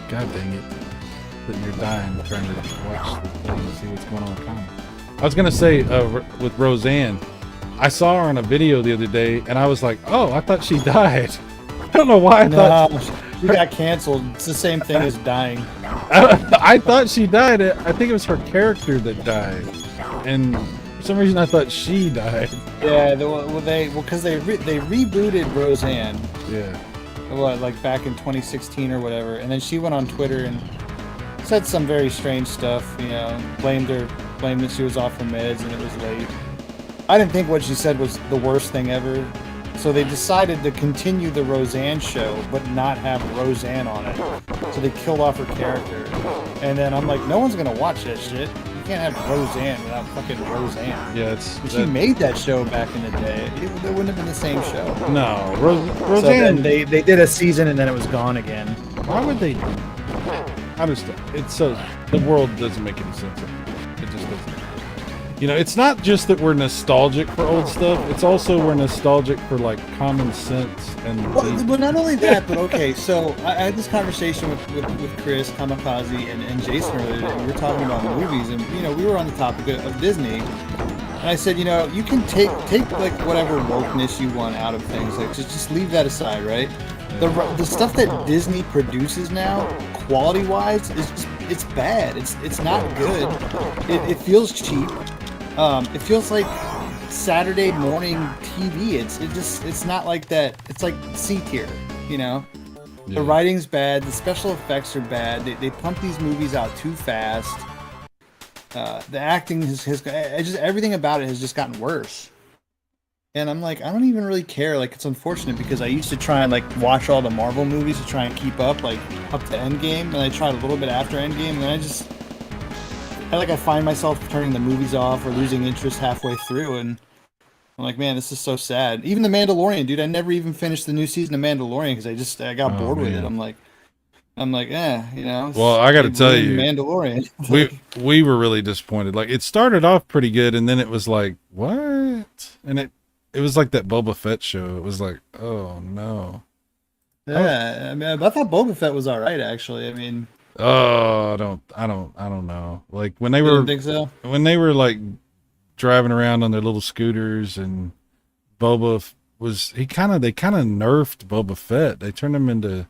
Speaker 1: God dang it. Sitting here dying trying to watch the thing and see what's going on with Kami. I was going to say, with Roseanne, I saw her on a video the other day, and I was like, oh, I thought she died. I don't know why I thought...
Speaker 3: No, she got canceled. It's the same thing as dying.
Speaker 1: I thought she died. I think it was her character that died. And for some reason, I thought she died.
Speaker 3: Yeah, because they rebooted Roseanne.
Speaker 1: Yeah.
Speaker 3: What, like back in 2016 or whatever, and then she went on Twitter and said some very strange stuff. You know, blamed that she was off her meds and it was late. I didn't think what she said was the worst thing ever. So they decided to continue the Roseanne show, but not have Roseanne on it. So they killed off her character. And then I'm like, no one's gonna watch that shit. You can't have Roseanne without fucking Roseanne.
Speaker 1: Yeah,
Speaker 3: She made that show back in the day. It wouldn't have been the same show.
Speaker 1: No,
Speaker 3: So
Speaker 1: Roseanne.
Speaker 3: then they did a season and then it was gone again.
Speaker 1: Why would they do that? I understand. It's so the world doesn't make any sense. It just doesn't. You know, it's not just that we're nostalgic for old stuff. It's also we're nostalgic for like common sense and.
Speaker 3: Well, not only that, but okay. So I had this conversation with Chris Kamikaze and Jason earlier today. We were talking about movies, and you know, we were on the topic of Disney. And I said, you know, you can take like whatever wokeness you want out of things, like just leave that aside, right? The stuff that Disney produces now, quality wise, is just it's bad. It's not good. It feels cheap. It feels like Saturday morning TV. It's not like that. It's like C tier, you know.
Speaker 1: Yeah.
Speaker 3: The writing's bad. The special effects are bad. They pump these movies out too fast. The acting has just everything about it has just gotten worse. And I'm like, I don't even really care. Like, it's unfortunate because I used to try and like watch all the Marvel movies to try and keep up, like up to Endgame, and I tried a little bit after Endgame, and then I find myself turning the movies off or losing interest halfway through, and I'm like, man, this is so sad. Even The Mandalorian, dude, I never even finished the new season of Mandalorian because I got bored with it. I'm like, you know.
Speaker 1: Well, I got to tell you,
Speaker 3: Mandalorian.
Speaker 1: we were really disappointed. Like, it started off pretty good, and then it was like, what? And it was like that Boba Fett show. It was like, oh no.
Speaker 3: Yeah, I mean, I thought Boba Fett was all right, actually. I mean,
Speaker 1: oh, I don't know. Like when they
Speaker 3: you
Speaker 1: were,
Speaker 3: didn't think so?
Speaker 1: when they were like driving around on their little scooters, and they kind of nerfed Boba Fett. They turned him into.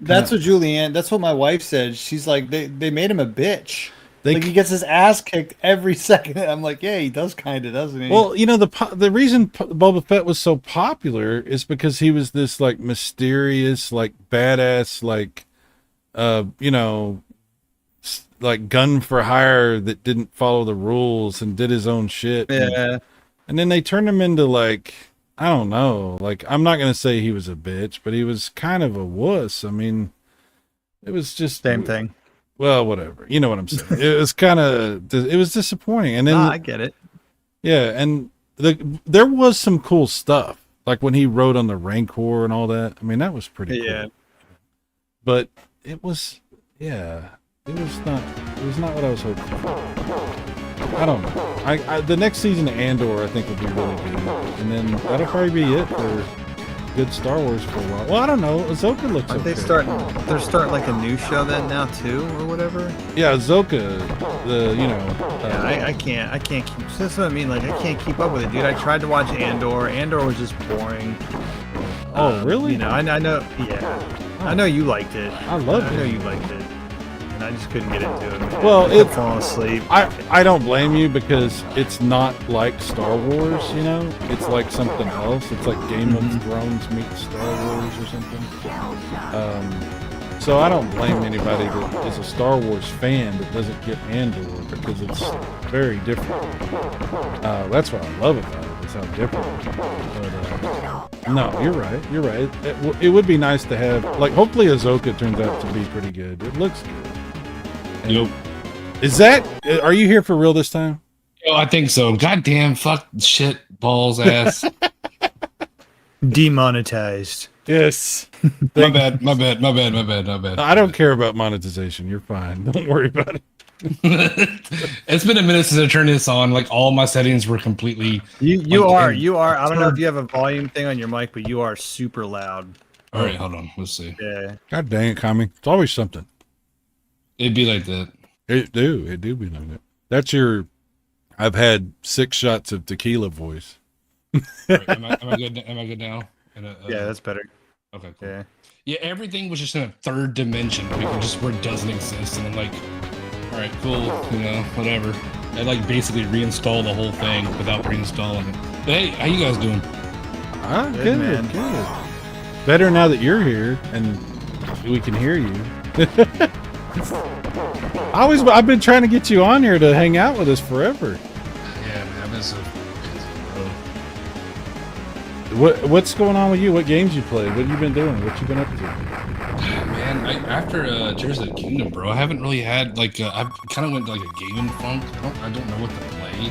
Speaker 3: That's what my wife said. She's like, they made him a bitch.
Speaker 1: They,
Speaker 3: Like, he gets his ass kicked every second. I'm like, yeah, he does kind of, doesn't he?
Speaker 1: well, you know, the reason Boba Fett was so popular is because he was this like mysterious, like badass, like, you know, like gun for hire that didn't follow the rules and did his own shit.
Speaker 3: Yeah.
Speaker 1: And then they turned him into like, I don't know, like, I'm not gonna say he was a bitch, but he was kind of a wuss. I mean, it was just
Speaker 2: Same thing.
Speaker 1: Well, whatever. You know what I'm saying. It was disappointing. And then
Speaker 2: I get it.
Speaker 1: yeah, and there was some cool stuff, like when he rode on the Rancor and all that. I mean, that was pretty cool. But it was it was not what I was hoping for. I don't know. The next season of Andor I think will be really good. And then that'll probably be it for good Star Wars for a while. Well, I don't know. Ahsoka looks
Speaker 2: Aren't
Speaker 1: okay.
Speaker 2: they're starting like a new show then now too, or whatever?
Speaker 1: Yeah, Ahsoka,
Speaker 2: I can't keep. That's what I mean. Like, I can't keep up with it, dude. I tried to watch Andor. Andor was just boring.
Speaker 1: Oh, really?
Speaker 2: You know, I know. Yeah, I know you liked it.
Speaker 1: I loved
Speaker 2: I know
Speaker 1: it.
Speaker 2: you liked it. and I just couldn't get into it. Man.
Speaker 1: Well,
Speaker 2: I kept falling asleep.
Speaker 1: I don't blame you because it's not like Star Wars, you know? It's like something else. It's like Game of Thrones meets Star Wars or something. So I don't blame anybody that is a Star Wars fan that doesn't get Andor because it's very different. That's what I love about it, is how different it is. But, no, you're right. You're right. It would be nice to have, like, hopefully Ahsoka turns out to be pretty good. It looks good.
Speaker 4: Yep.
Speaker 1: Is that, are you here for real this time?
Speaker 4: Oh, I think so. Goddamn, fuck, shit, balls, ass.
Speaker 2: Demonetized.
Speaker 1: Yes.
Speaker 4: My bad.
Speaker 1: I don't care about monetization. You're fine. Don't worry about it.
Speaker 4: It's been a minute since I turned this on. Like, all my settings were completely.
Speaker 2: You are. I don't know if you have a volume thing on your mic, but you are super loud.
Speaker 4: All right, hold on. Let's see.
Speaker 2: Yeah.
Speaker 1: God dang it, Kami. It's always something.
Speaker 4: It'd be like that.
Speaker 1: It do be like that. That's your, I've had 6 shots of tequila voice.
Speaker 4: Right, am I good? Am I good now?
Speaker 2: Yeah, that's better.
Speaker 4: Okay, cool.
Speaker 2: Yeah.
Speaker 4: Yeah, everything was just in a third dimension, like just where it doesn't exist, and I'm like, all right, cool, you know, whatever. I like basically reinstall the whole thing without reinstalling it. But hey, how you guys doing?
Speaker 1: Good,
Speaker 2: man.
Speaker 1: good. Better now that you're here and we can hear you. I've been trying to get you on here to hang out with us forever.
Speaker 4: Yeah, man, I've been so.
Speaker 1: What's going on with you? What games you play? What have you been doing? What you been up to?
Speaker 4: Man, after Tears of the Kingdom, bro, I haven't really had like I kind of went to like a gaming funk. I don't know what to play.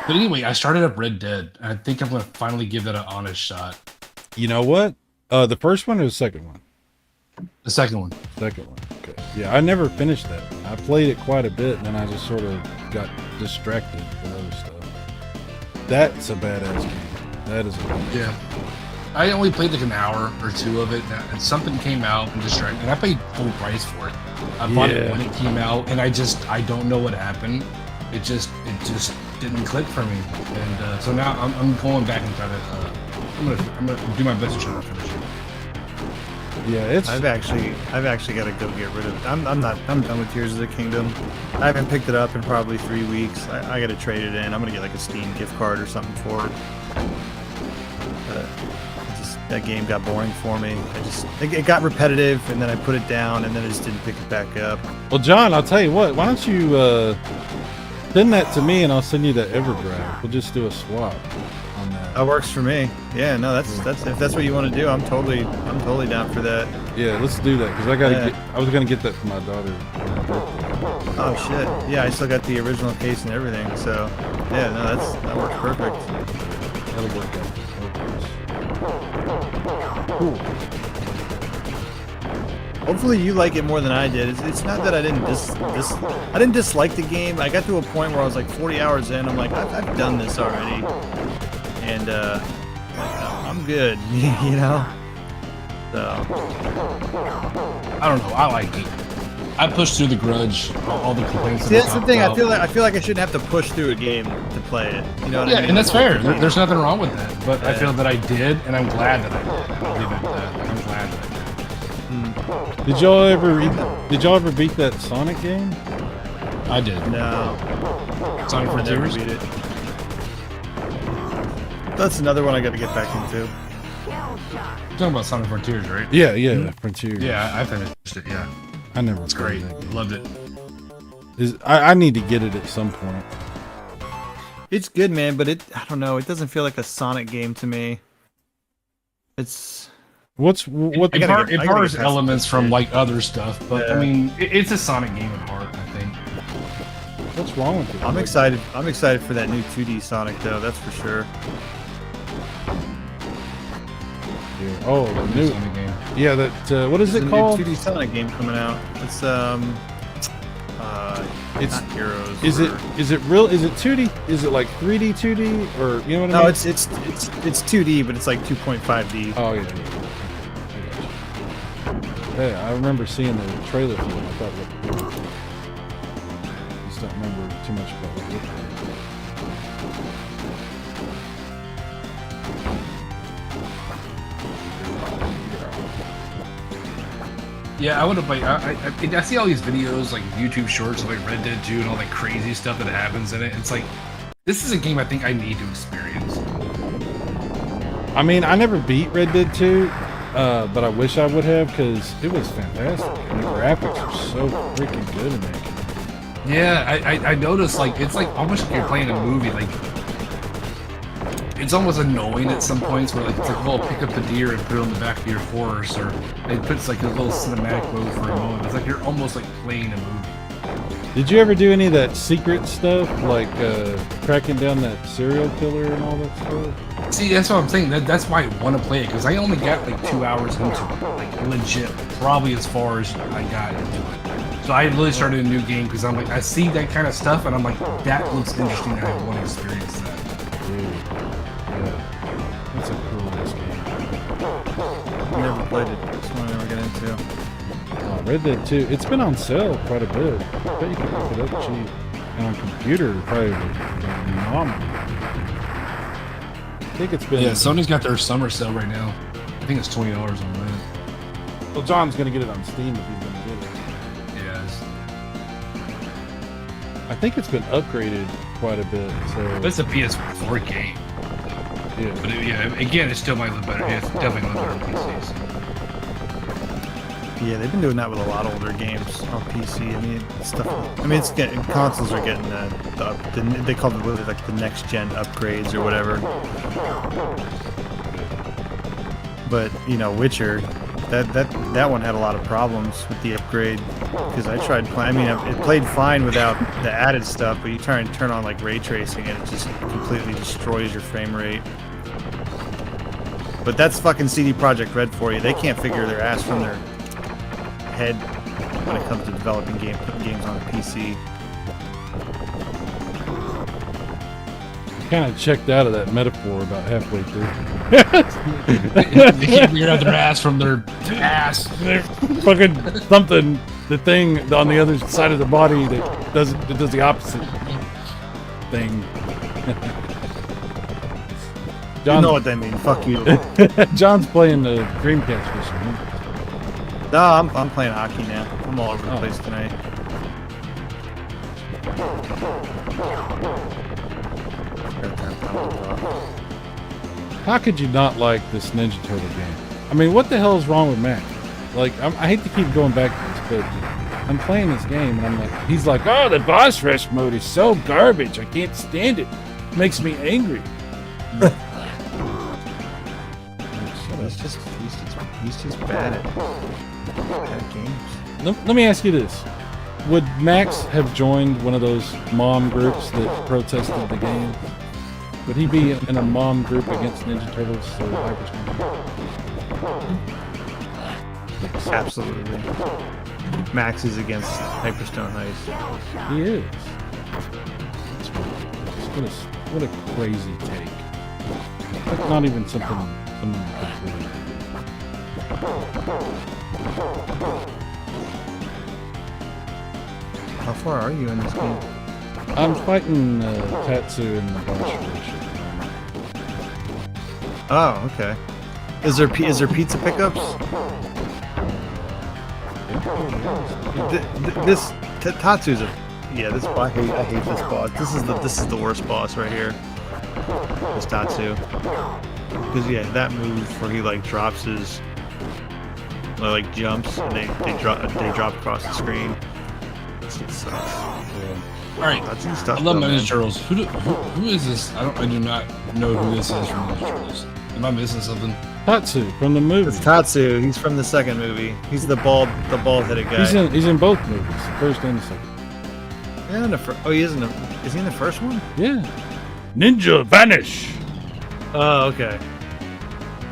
Speaker 4: But anyway, I started up Red Dead. And I think I'm gonna finally give that an honest shot.
Speaker 1: You know what? The first one or the second one?
Speaker 4: The second one.
Speaker 1: Second one. Okay. Yeah, I never finished that. I played it quite a bit, and then I just sort of got distracted with other stuff. That's a badass game. That is a
Speaker 4: Yeah. I only played like an hour or two of it, and something came out and distracted. And I paid full price for it. I bought it when it came out, and I don't know what happened. It just didn't click for me, and so now I'm going back and trying to. I'm gonna do my best to try to finish it.
Speaker 1: Yeah,
Speaker 2: I've actually got to go get rid of it. I'm done with Tears of the Kingdom. I haven't picked it up in probably 3 weeks. I got to trade it in. I'm gonna get like a Steam gift card or something for it. That game got boring for me. It got repetitive, and then I put it down, and then I just didn't pick it back up.
Speaker 1: Well, John, I'll tell you what. Why don't you send that to me, and I'll send you that Everdrive. We'll just do a swap on that.
Speaker 2: That works for me. Yeah, no, that's if that's what you want to do, I'm totally down for that.
Speaker 1: Yeah, let's do that because I was gonna get that for my daughter.
Speaker 2: Oh shit. Yeah, I still got the original case and everything. So yeah, no, that works perfect.
Speaker 1: That'll work out. Cool.
Speaker 2: Hopefully you like it more than I did. It's not that I didn't I didn't dislike the game. I got to a point where I was like 40 hours in. I'm like, I've done this already, and like, I'm good, you know. So
Speaker 4: I don't know. I liked it. I pushed through the grudge, all the complaints.
Speaker 2: See, that's the thing. I feel like I shouldn't have to push through a game to play it. You know what I mean?
Speaker 4: And that's fair. There's nothing wrong with that. But I feel that I did, and I'm glad that I did. I'll leave it at that. I'm glad that I did.
Speaker 1: Did y'all ever beat that Sonic game?
Speaker 4: I did.
Speaker 2: No.
Speaker 4: Sonic
Speaker 2: I never
Speaker 4: Frontiers.
Speaker 2: beat it. That's another one I got to get back into.
Speaker 4: You're talking about Sonic Frontiers, right?
Speaker 1: Yeah, Frontier.
Speaker 4: Yeah, I finished it. Yeah,
Speaker 1: I never.
Speaker 4: it's great. Loved it.
Speaker 1: I need to get it at some point.
Speaker 2: It's good, man, but I don't know. It doesn't feel like a Sonic game to me. It's
Speaker 1: What?
Speaker 4: It borrows elements from like other stuff, but
Speaker 2: Yeah.
Speaker 4: I mean, it's a Sonic game at heart. I think.
Speaker 1: What's wrong with it?
Speaker 2: I'm excited for that new 2D Sonic though. That's for sure.
Speaker 1: Yeah. Oh, the new.
Speaker 4: Sonic game.
Speaker 1: Yeah, that. What is
Speaker 2: There's
Speaker 1: it
Speaker 2: a
Speaker 1: called?
Speaker 2: new 2D Sonic game coming out. It's
Speaker 1: It's
Speaker 2: not Heroes.
Speaker 1: Is it real? Is it 2D? Is it like 3D 2D or you know what I
Speaker 2: No,
Speaker 1: mean?
Speaker 2: it's 2D, but it's like 2.5D.
Speaker 1: Oh yeah. Yeah, I remember seeing the trailer for it. I thought it looked cool. Just don't remember too much about what it looked like.
Speaker 4: Yeah, I would have played. I see all these videos, like YouTube shorts of like Red Dead 2 and all that crazy stuff that happens in it. It's like, this is a game I think I need to experience.
Speaker 1: I mean, I never beat Red Dead 2, but I wish I would have because it was fantastic. And the graphics are so freaking good in that game.
Speaker 4: Yeah, I noticed like it's like almost like you're playing a movie. Like it's almost annoying at some points where like it's like, well, pick up the deer and put it on the back of your horse, or it puts like a little cinematic mode for a moment. It's like you're almost like playing a movie.
Speaker 1: Did you ever do any of that secret stuff, like tracking down that serial killer and all that stuff?
Speaker 4: See, that's what I'm saying. That's why I want to play it, because I only got like 2 hours into it, like legit, probably as far as I got into it. So I really started a new game because I'm like, I see that kind of stuff, and I'm like, that looks interesting, and I want to experience that.
Speaker 1: Dude, yeah, that's a cool ass game.
Speaker 2: Never played it. That's one I never got into.
Speaker 1: Red Dead 2, it's been on sale quite a bit. I bet you can pick it up cheap. And on computer, probably phenomenal. I think it's been...
Speaker 4: Yeah, Sony's got their summer sale right now. I think it's $20 on that.
Speaker 1: Well, John's going to get it on Steam if he's going to get it.
Speaker 4: Yes.
Speaker 1: I think it's been upgraded quite a bit, so...
Speaker 4: It's a PS4 game.
Speaker 1: Yeah.
Speaker 4: But again, it still might look better. It's definitely look better on PCs.
Speaker 2: Yeah, they've been doing that with a lot of older games on PC. I mean, stuff. I mean, it's getting consoles are getting they call it like the next gen upgrades or whatever. But you know, Witcher, that one had a lot of problems with the upgrade because I tried playing. I mean, it played fine without the added stuff, but you try and turn on like ray tracing and it just completely destroys your frame rate. But that's fucking CD Projekt Red for you. They can't figure their ass from their head when it comes to developing putting games on a PC.
Speaker 1: Kind of checked out of that metaphor about halfway through.
Speaker 4: They can't figure out their ass from their ass.
Speaker 1: They're fucking something, the thing on the other side of the body that does the opposite thing.
Speaker 2: You know what they mean. Fuck you.
Speaker 1: John's playing the Dreamcast this one.
Speaker 2: No, I'm playing hockey now. I'm all over the place tonight.
Speaker 1: How could you not like this Ninja Turtle game? I mean, what the hell is wrong with Mac? Like, I hate to keep going back to this, but I'm playing this game and I'm like, he's like, oh, the boss rush mode is so garbage. I can't stand it. It makes me angry.
Speaker 2: He's just bad at games.
Speaker 1: Let me ask you this. Would Max have joined one of those mom groups that protested the game? Would he be in a mom group against Ninja Turtles or Hyperstone?
Speaker 2: Absolutely. Max is against Hyperstone Heist.
Speaker 1: He is. What a crazy take. That's not even something someone could really...
Speaker 2: How far are you in this game?
Speaker 1: I'm fighting Tatsu in the boss rush.
Speaker 2: Oh, okay. Is there pizza pickups? This Tatsu's this I hate this boss. This is the worst boss right here. This Tatsu. Because that move where he like drops his like jumps and they drop across the screen. It sucks.
Speaker 1: Yeah.
Speaker 4: All right, I love Ninja Turtles. Who is this? I do not know who this is from Ninja Turtles. Am I missing something?
Speaker 1: Tatsu from the movie.
Speaker 2: It's Tatsu. He's from the second movie. He's the bald-headed guy.
Speaker 1: He's in both movies, the first and the second.
Speaker 2: Yeah, he is in the. Is he in the first one?
Speaker 1: Yeah. Ninja vanish.
Speaker 2: Oh, okay.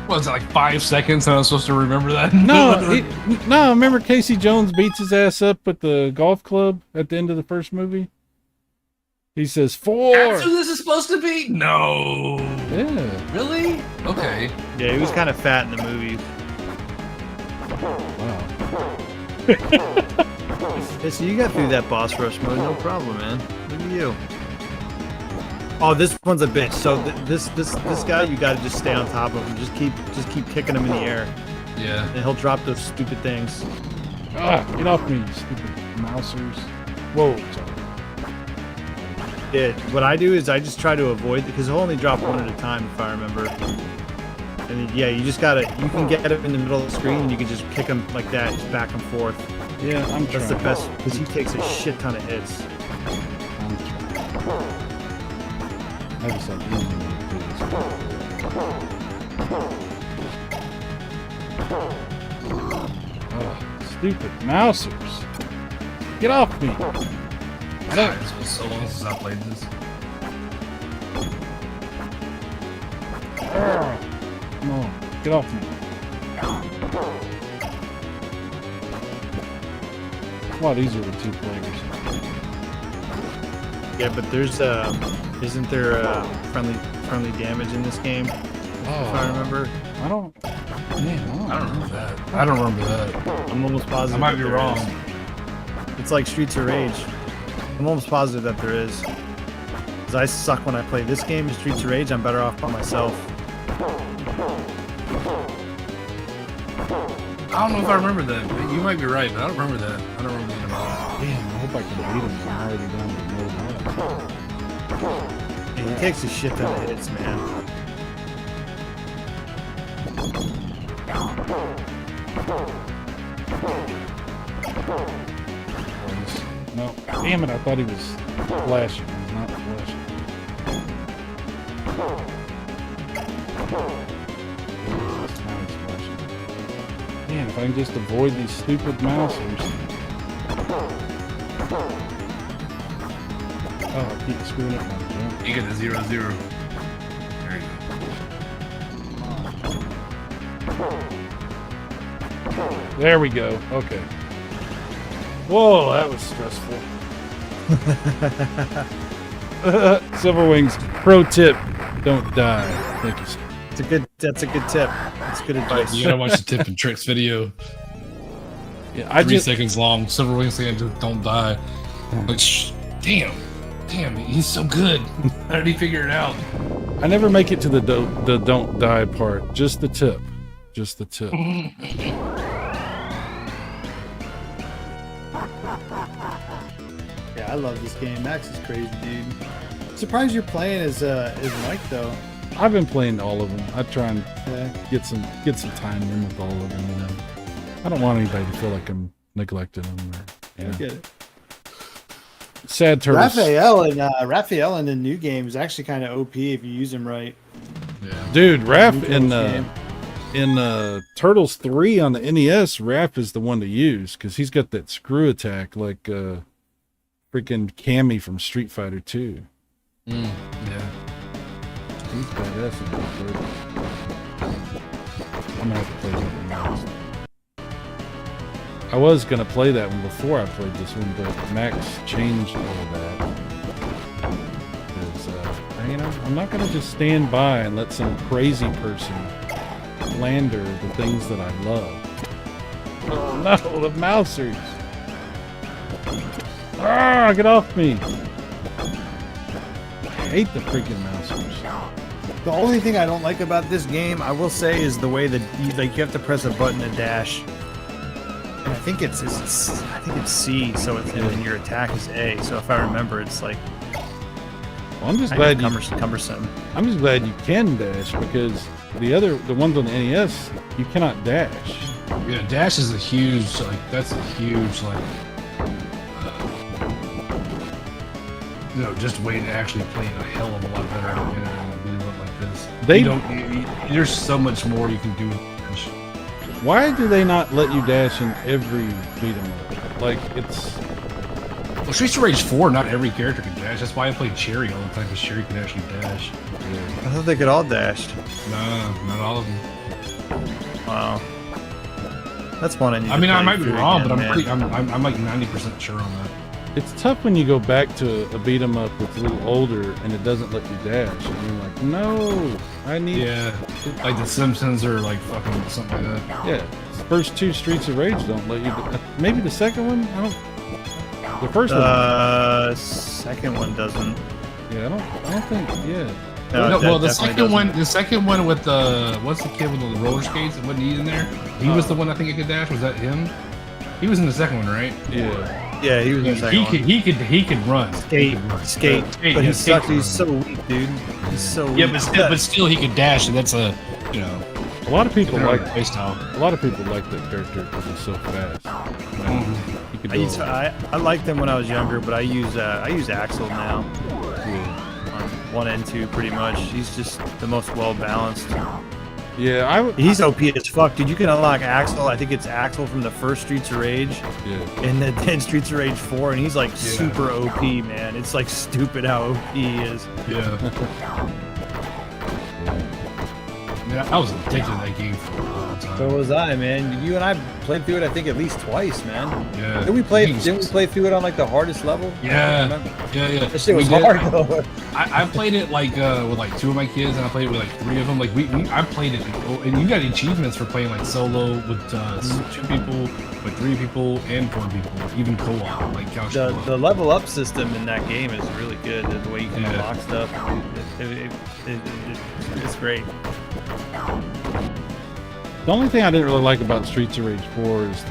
Speaker 4: Was it like 5 seconds and I was supposed to remember that?
Speaker 1: No, remember Casey Jones beats his ass up at the golf club at the end of the first movie? He says 4.
Speaker 4: That's who this is supposed to be? No.
Speaker 1: Yeah.
Speaker 4: Really? Okay.
Speaker 2: Yeah, he was kind of fat in the movie.
Speaker 1: Wow.
Speaker 2: Hey, so you got through that boss rush mode, no problem, man. Look at you. Oh, this one's a bitch. So this guy, you got to just stay on top of him. Just keep kicking him in the air,
Speaker 4: Yeah.
Speaker 2: and he'll drop those stupid things.
Speaker 1: Get off me, you stupid mousers. Whoa, sorry.
Speaker 2: Yeah, what I do is I just try to avoid because he'll only drop one at a time if I remember. And yeah, you just gotta, you can get him in the middle of the screen and you can just kick him like that, just back and forth.
Speaker 1: Yeah, I'm
Speaker 2: That's
Speaker 1: trying.
Speaker 2: the best because he takes a shit ton of hits.
Speaker 1: I just like eating stupid mousers. Get off me.
Speaker 4: I don't. It's been so long since I played this.
Speaker 1: Come on, get off me. A lot easier with 2 players.
Speaker 2: Yeah, but there's isn't there friendly damage in this game? If I remember.
Speaker 1: I don't. Man,
Speaker 4: I don't remember that. I don't remember that.
Speaker 2: I'm almost positive.
Speaker 4: I might be
Speaker 2: that there
Speaker 4: wrong.
Speaker 2: is. It's like Streets of Rage. I'm almost positive that there is. Because I suck when I play this game, Streets of Rage. I'm better off by myself.
Speaker 4: I don't know if I remember that, but you might be right, but I don't remember that. I don't remember anything about
Speaker 1: Damn, I hope I can beat him. I'm already down to no life.
Speaker 2: And he takes a shit ton of hits, man.
Speaker 1: No, damn it! I thought he was flashing. He's not flashing. Now he's flashing. Man, if I can just avoid these stupid mousers. Oh, I keep screwing up my jump.
Speaker 4: it. You get the 0-0. There you go.
Speaker 1: There we go. Okay. Whoa, that was stressful. Silverwings, pro tip: don't die. Thank you, sir.
Speaker 2: That's a good tip. That's good advice.
Speaker 4: You gotta watch the tip and tricks video.
Speaker 1: Yeah, I
Speaker 4: 3
Speaker 1: just
Speaker 4: seconds long. Silverwing saying don't die. Like, damn, he's so good. How did he figure it out?
Speaker 1: I never make it to the don't die part. Just the tip. Just the tip.
Speaker 3: Yeah, I love this game. Max is crazy, dude. Surprised you're playing as Mike though.
Speaker 1: I've been playing all of them. I try and
Speaker 3: Yeah.
Speaker 1: get some time in with all of them. You know, I don't want anybody to feel like I'm neglecting them. Or,
Speaker 3: I
Speaker 1: yeah.
Speaker 3: get it.
Speaker 1: Sad turtles.
Speaker 3: Raphael in the new game is actually kind of OP if you use him right.
Speaker 4: Yeah.
Speaker 1: Dude, Raph
Speaker 3: New game.
Speaker 1: in Turtles 3 on the NES, Raph is the one to use because he's got that screw attack like freaking Cammy from Street Fighter 2.
Speaker 4: Yeah.
Speaker 1: He's badass in that Turtles. I'm gonna have to play that one next. I was gonna play that one before I played this one, but Max changed all of that. Because, you know, I'm not gonna just stand by and let some crazy person slander the things that I love. Oh no, the mousers! Ah, get off me! I hate the freaking mousers.
Speaker 3: The only thing I don't like about this game, I will say, is the way that you have to press a button to dash. And I think it's C, so it's and your attack is A. So if I remember, it's like
Speaker 1: Well, I'm just
Speaker 3: kind
Speaker 1: glad
Speaker 3: of
Speaker 1: you.
Speaker 3: cumbersome.
Speaker 1: I'm just glad you can dash because the ones on the NES, you cannot dash.
Speaker 4: Yeah, dash is a huge, like, that's a huge, like, you know, just way to actually play a hell of a lot better in a video like this.
Speaker 1: They-
Speaker 4: You don't, there's so much more you can do with dash.
Speaker 1: Why do they not let you dash in every beat 'em up? Like it's
Speaker 4: Well, Streets of Rage 4, not every character can dash. That's why I played Cherry all the time, because Cherry can actually dash.
Speaker 2: I thought they could all dash.
Speaker 4: No, not all of them.
Speaker 2: Wow. That's one I need.
Speaker 4: I mean,
Speaker 2: to
Speaker 4: I
Speaker 2: play
Speaker 4: might be
Speaker 2: through
Speaker 4: wrong,
Speaker 2: again,
Speaker 4: but
Speaker 2: man.
Speaker 4: I'm like 90% sure on that.
Speaker 1: it's tough when you go back to a beat 'em up that's a little older and it doesn't let you dash. And you're like, no, I need.
Speaker 4: Yeah, like the Simpsons or like fucking something like that.
Speaker 1: Yeah, the first 2 Streets of Rage don't let you. Maybe the second one. I don't. The first one.
Speaker 2: Second one doesn't.
Speaker 1: Yeah, I don't think. Yeah.
Speaker 2: No,
Speaker 4: No,
Speaker 2: that
Speaker 4: well, the
Speaker 2: definitely
Speaker 4: second one with the what's the kid with the roller skates? Wasn't he in there? He was the one I think it could dash. Was that him? He was in the second one, right?
Speaker 1: Yeah.
Speaker 2: Yeah, he was in the second one.
Speaker 4: He could run.
Speaker 2: Skate, skate,
Speaker 4: Skate,
Speaker 2: but
Speaker 4: yeah,
Speaker 2: he
Speaker 4: skate
Speaker 2: sucks.
Speaker 4: can
Speaker 2: He's
Speaker 4: run.
Speaker 2: so weak, dude. He's so weak.
Speaker 4: Yeah, but still he could dash, and that's a you know
Speaker 1: A lot of people like
Speaker 4: play style.
Speaker 1: a lot of people like that character because he's so fast. He could go,
Speaker 2: I liked him when I was younger, but I use Axel now
Speaker 1: yeah.
Speaker 2: on 1 and 2 pretty much. He's just the most well balanced.
Speaker 1: Yeah,
Speaker 2: He's OP as fuck, dude. You can unlock Axel. I think it's Axel from the first Streets of Rage,
Speaker 1: yeah.
Speaker 2: and then Streets of Rage 4, and he's like super OP, man. It's like stupid how OP he is.
Speaker 4: Yeah. Yeah, I was addicted to that game for a long time.
Speaker 2: So was I, man. You and I played through it, I think, at least twice, man.
Speaker 4: Yeah.
Speaker 2: Didn't we play through it on like the hardest level?
Speaker 4: Yeah. Yeah.
Speaker 2: That shit was
Speaker 4: We did.
Speaker 2: hard though.
Speaker 4: I played it like with like 2 of my kids, and I played it with like 3 of them. Like I played it, and you got achievements for playing like solo with 2 people, with 3 people, and 4 people, even co-op, like couch co-op.
Speaker 2: The level up system in that game is really good. The way you can
Speaker 4: Yeah.
Speaker 2: unlock stuff, it's great.
Speaker 1: The only thing I didn't really like about Streets of Rage 4 is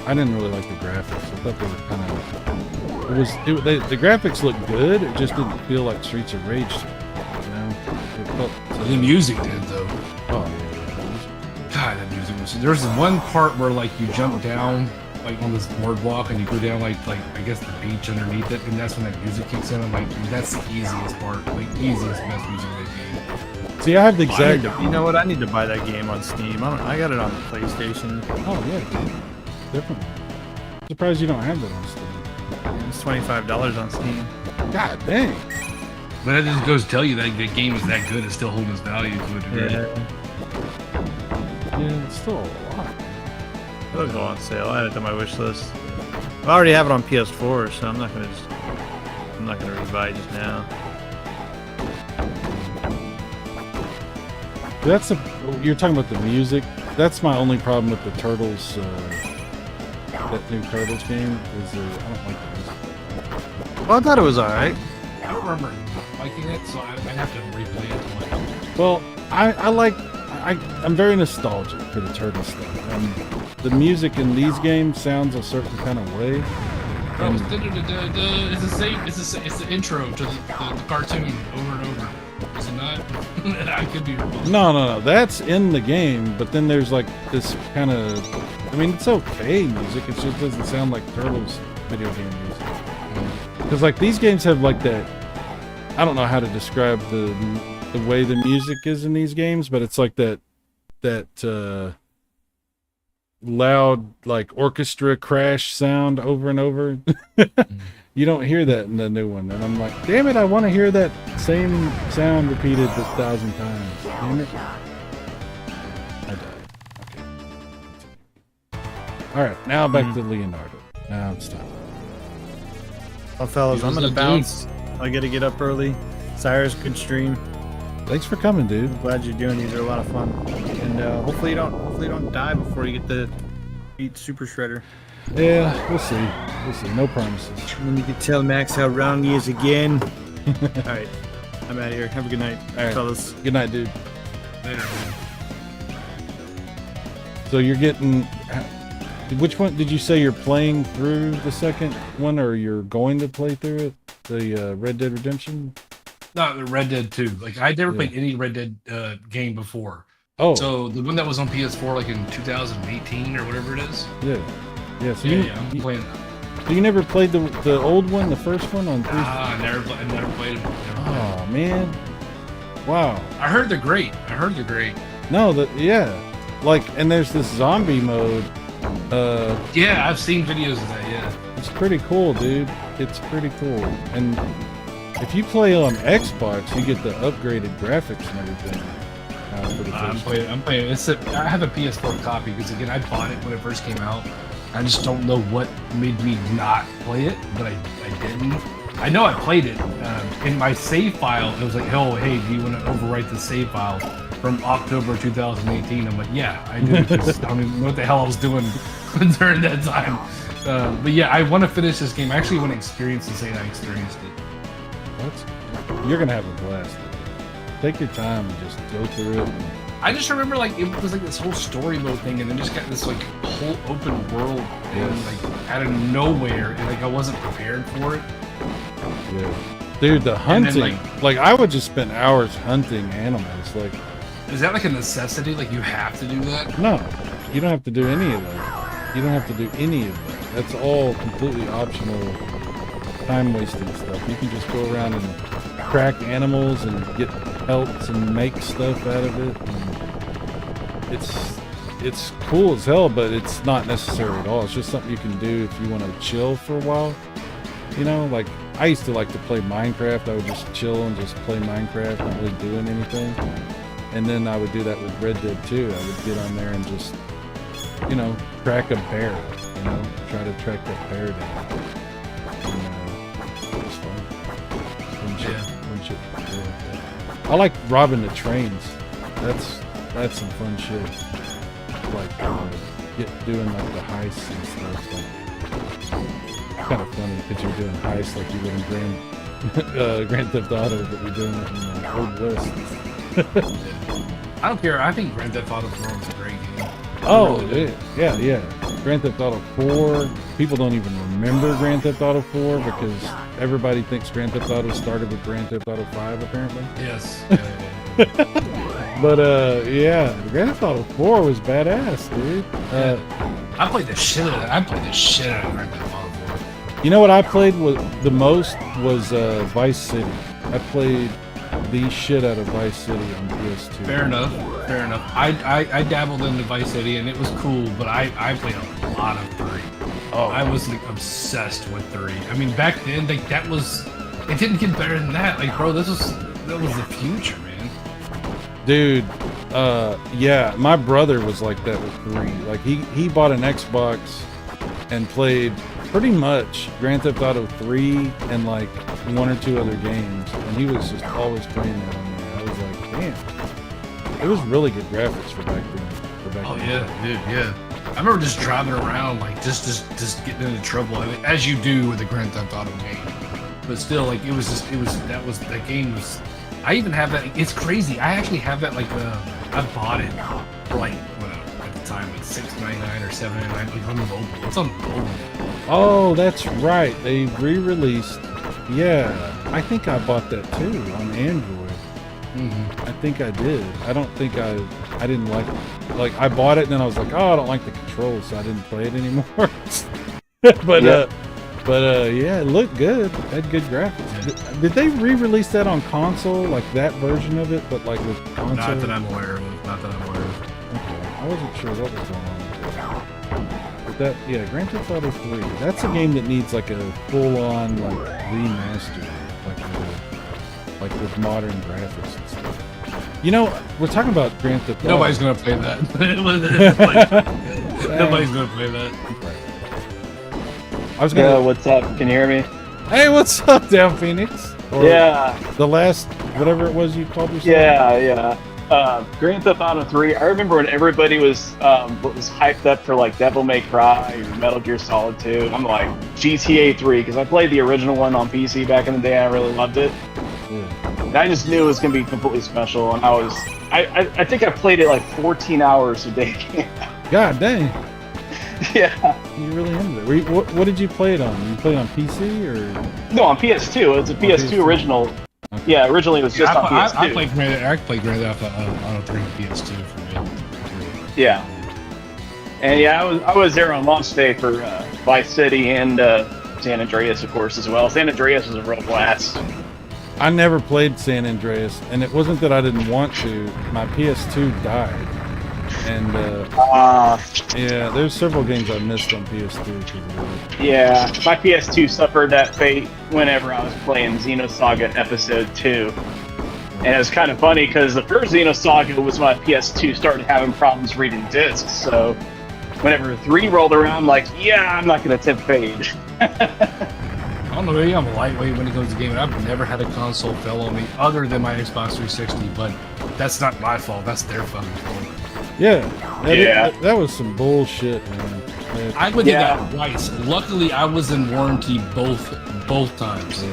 Speaker 1: I didn't really like the graphics. I thought they were kind of the graphics looked good. It just didn't feel like Streets of Rage. You know, it felt
Speaker 4: The music did though.
Speaker 1: oh yeah.
Speaker 4: God, that music was. There's one part where like you jump down like on this boardwalk and you go down like I guess the beach underneath it, and that's when that music kicks in. I'm like, dude, that's the easiest part, like easiest best music in the game.
Speaker 1: See, I have the exact.
Speaker 2: You know what? I need to buy that game on Steam. I got it on the PlayStation.
Speaker 1: Oh yeah, definitely. Surprised you don't have that on Steam.
Speaker 2: It's $25 on Steam.
Speaker 1: God dang.
Speaker 4: But that just goes to tell you that the game is that good. It's still holding its value to a degree.
Speaker 1: Yeah, it's still a lot.
Speaker 2: It'll go on sale. I add it to my wish list. I already have it on PS4, so I'm not gonna rebuy it just now.
Speaker 1: You're talking about the music. That's my only problem with the Turtles. That new Turtles game is I don't like the music.
Speaker 2: Well, I thought it was alright.
Speaker 4: I don't remember liking it, so I'd have to replay it. To like,
Speaker 1: Well, I'm very nostalgic for the Turtles stuff, and the music in these games sounds a certain kind of way.
Speaker 4: bro, it's the same. It's the intro to the cartoon over and over. Is it not? I could be wrong.
Speaker 1: No, that's in the game, but then there's like this kind of, I mean, it's okay music, it just doesn't sound like Turtles video game music. Because like these games have like that, I don't know how to describe the way the music is in these games, but it's like that loud like orchestra crash sound over and over. You don't hear that in the new one, and I'm like, damn it, I want to hear that same sound repeated 1,000 times. Damn it. I died. Okay. All right, now back to Leonardo. Now it's time.
Speaker 2: Well, fellas, I'm
Speaker 4: Use
Speaker 2: gonna
Speaker 4: the
Speaker 2: bounce. I gotta get up early. Cyrus, good stream.
Speaker 1: Thanks for coming, dude.
Speaker 2: Glad you're doing these. They're a lot of fun. And hopefully you don't die before you get to eat Super Shredder.
Speaker 1: Yeah, we'll see. We'll see. No promises.
Speaker 2: And then you can tell Max how wrong he is again. All right, I'm out of here. Have a good night,
Speaker 1: All right.
Speaker 2: fellas.
Speaker 1: Good night, dude.
Speaker 4: Later, man.
Speaker 1: So you're getting. Which one did you say you're playing through the second one, or you're going to play through it? The Red Dead Redemption?
Speaker 4: No, the Red Dead 2. Like I never
Speaker 1: Yeah.
Speaker 4: played any Red Dead game before.
Speaker 1: Oh,
Speaker 4: So the one that was on PS4 like in 2018 or whatever it is.
Speaker 1: yeah. Yeah, so
Speaker 4: Yeah, I'm playing.
Speaker 1: so you never played the old one, the first one on 3?
Speaker 4: I never played it.
Speaker 1: Oh man, wow.
Speaker 4: I heard they're great.
Speaker 1: No, yeah, like, and there's this zombie mode.
Speaker 4: Yeah, I've seen videos of that. Yeah.
Speaker 1: It's pretty cool, dude. It's pretty cool. And if you play on Xbox, you get the upgraded graphics and everything. For the
Speaker 4: I'm
Speaker 1: first
Speaker 4: playing. I have a PS4 copy because again, I bought it when it first came out. I just don't know what made me not play it, but I didn't. I know I played it. In my save file, it was like, oh, hey, do you want to overwrite the save file from October 2018? I'm like, yeah, I do. Because I don't even know what the hell I was doing during that time. But yeah, I want to finish this game. I actually want to experience and say I experienced it.
Speaker 1: You're gonna have a blast. Take your time and just go through it.
Speaker 4: I just remember like it was like this whole story mode thing, and then just got this like whole open world and like out of nowhere, and like I wasn't prepared for it.
Speaker 1: Yeah. Dude, the hunting,
Speaker 4: then,
Speaker 1: like I would just spend hours hunting animals. Like,
Speaker 4: is that like a necessity? Like you have to do that?
Speaker 1: no, you don't have to do any of that. You don't have to do any of that. That's all completely optional, time-wasting stuff. You can just go around and crack animals and get pelts and make stuff out of it. And it's cool as hell, but it's not necessary at all. It's just something you can do if you want to chill for a while. You know, like I used to like to play Minecraft. I would just chill and just play Minecraft, not really doing anything. And then I would do that with Red Dead 2. I would get on there and just, you know, track a bear. You know, try to track that bear down. And it was fun. Fun shit. Fun shit. Yeah. I like robbing the trains. That's some fun shit. Like doing like the heists and stuff. Like, kind of funny that you're doing heists like you would in Grand Theft Auto, but you're doing it in the Old West.
Speaker 4: I don't care. I think Grand Theft Auto 4 was a great game.
Speaker 1: Oh, really? Yeah. Grand Theft Auto 4. People don't even remember Grand Theft Auto 4 because everybody thinks Grand Theft Auto started with Grand Theft Auto 5, apparently.
Speaker 4: Yes.
Speaker 1: But yeah, Grand Theft Auto 4 was badass, dude.
Speaker 4: I played the shit out of that. I played the shit out of Grand Theft Auto 4.
Speaker 1: You know what I played the most was Vice City. I played the shit out of Vice City on PS2.
Speaker 4: Fair enough. I dabbled into Vice City and it was cool, but I played a lot of 3.
Speaker 1: Oh,
Speaker 4: I was like obsessed with 3. I mean, back then, like that was. It didn't get better than that. Like, bro, that was the future, man.
Speaker 1: dude. Yeah, my brother was like that with 3. Like he bought an Xbox and played pretty much Grand Theft Auto 3 and like 1 or 2 other games, and he was just always playing that on there. I was like, damn, it was really good graphics for back then.
Speaker 4: Oh yeah, dude, yeah. I remember just driving around, like just getting into trouble, I mean, as you do with the Grand Theft Auto game. But still, like that game was. I even have that. It's crazy. I actually have that. Like, I bought it for like at the time, like $6.99 or $7.99. Like on the mobile. It's on mobile.
Speaker 1: Oh, that's right. They re-released. Yeah, I think I bought that too on Android.
Speaker 4: Mm-hmm.
Speaker 1: I think I did. I don't think I didn't like it. Like I bought it and then I was like, oh, I don't like the controls, so I didn't play it anymore. But yeah, it looked good. It had good graphics. Did they re-release that on console, like that version of it, but like with console?
Speaker 4: Not that I'm aware of.
Speaker 1: Okay, I wasn't sure what was going on with that. But that, yeah, Grand Theft Auto 3. That's a game that needs like a full-on like remaster, like with modern graphics and stuff. You know, we're talking about Grand Theft Auto.
Speaker 4: Nobody's gonna play that. Nobody's gonna play that.
Speaker 1: I was gonna.
Speaker 5: What's up? Can you hear me?
Speaker 1: Hey, what's up, Down Phoenix? Or
Speaker 5: Yeah,
Speaker 1: the last, whatever it was you called yourself.
Speaker 5: yeah. Grand Theft Auto 3. I remember when everybody was hyped up for like Devil May Cry or Metal Gear Solid 2. I'm like GTA 3 because I played the original one on PC back in the day. I really loved it.
Speaker 1: Yeah.
Speaker 5: And I just knew it was gonna be completely special. And I think I played it like 14 hours a day.
Speaker 1: God dang.
Speaker 5: Yeah.
Speaker 1: You really into it. What did you play it on? You played it on PC or?
Speaker 5: No, on PS2. It's a PS2 original.
Speaker 1: Okay.
Speaker 5: Yeah, originally it was just on PS2.
Speaker 4: I played Grand Theft Auto 3 on PS2 for me.
Speaker 5: Yeah. And yeah, I was there on launch day for Vice City and San Andreas, of course, as well. San Andreas was a real blast.
Speaker 1: I never played San Andreas, and it wasn't that I didn't want to. My PS2 died, and yeah, there's several games I missed on PS2 because of that.
Speaker 5: Yeah, my PS2 suffered that fate whenever I was playing Xenosaga Episode 2. And it was kind of funny because the first Xenosaga was when my PS2 started having problems reading discs. So whenever 3 rolled around, I'm like, yeah, I'm not going to tempt fate.
Speaker 4: I don't know, maybe I'm a lightweight when it comes to gaming. I've never had a console fail on me other than my Xbox 360, but that's not my fault. That's their fucking fault.
Speaker 1: Yeah, that was some bullshit, man.
Speaker 4: I went through that twice. Luckily, I was in warranty both times.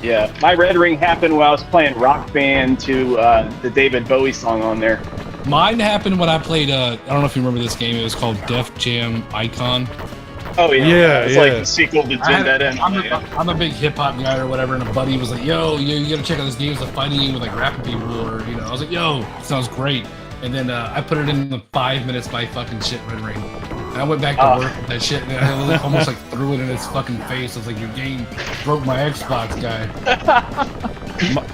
Speaker 5: Yeah, my red ring happened while I was playing Rock Band to the David Bowie song on there.
Speaker 4: Mine happened when I played. I don't know if you remember this game. It was called Def Jam Icon.
Speaker 5: Oh yeah,
Speaker 1: Yeah,
Speaker 5: it's
Speaker 1: yeah.
Speaker 5: like the sequel to Vendetta.
Speaker 4: I'm a big hip hop guy or whatever, and a buddy was like, "Yo, you gotta check out this game. It's a fighting game with like rapping people." Or I was like, "Yo, sounds great." And then I put it in the 5 minutes by fucking shit Red Ring. And I went back to work with that shit, and I almost like threw it in his fucking face. I was like, "Your game broke my Xbox, guy."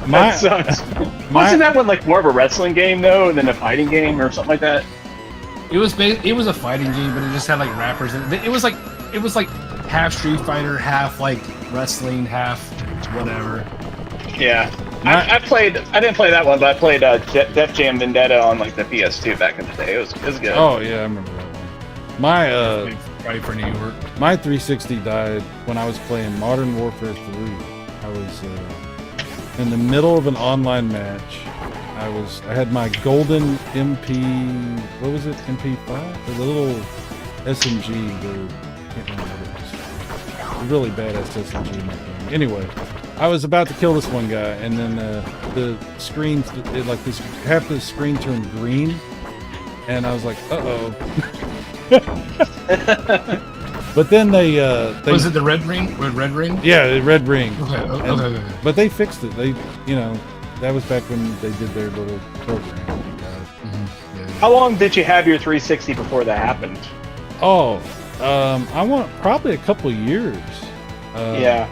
Speaker 5: That sucks. Wasn't that one like more of a wrestling game though than a fighting game or something like that?
Speaker 4: It was a fighting game, but it just had like rappers. It was like half Street Fighter, half like wrestling, half whatever.
Speaker 5: Yeah, I didn't play that one, but I played Def Jam Vendetta on like the PS2 back in the day. It was good.
Speaker 1: Oh yeah, I remember that one. My
Speaker 4: Right for New York.
Speaker 1: my 360 died when I was playing Modern Warfare 3. I was in the middle of an online match. I had my golden MP. What was it? MP5? The little SMG. I can't remember what it was. A really badass SMG in that game. Anyway, I was about to kill this one guy, and then the screen, half the screen turned green, and I was like, "Uh-oh." But then they
Speaker 4: was it the red ring? Red ring?
Speaker 1: Yeah, the red ring.
Speaker 4: Okay.
Speaker 1: But they fixed it. They, that was back when they did their little program.
Speaker 5: How long did you have your 360 before that happened?
Speaker 1: Oh, I want probably a couple of years.
Speaker 5: Yeah.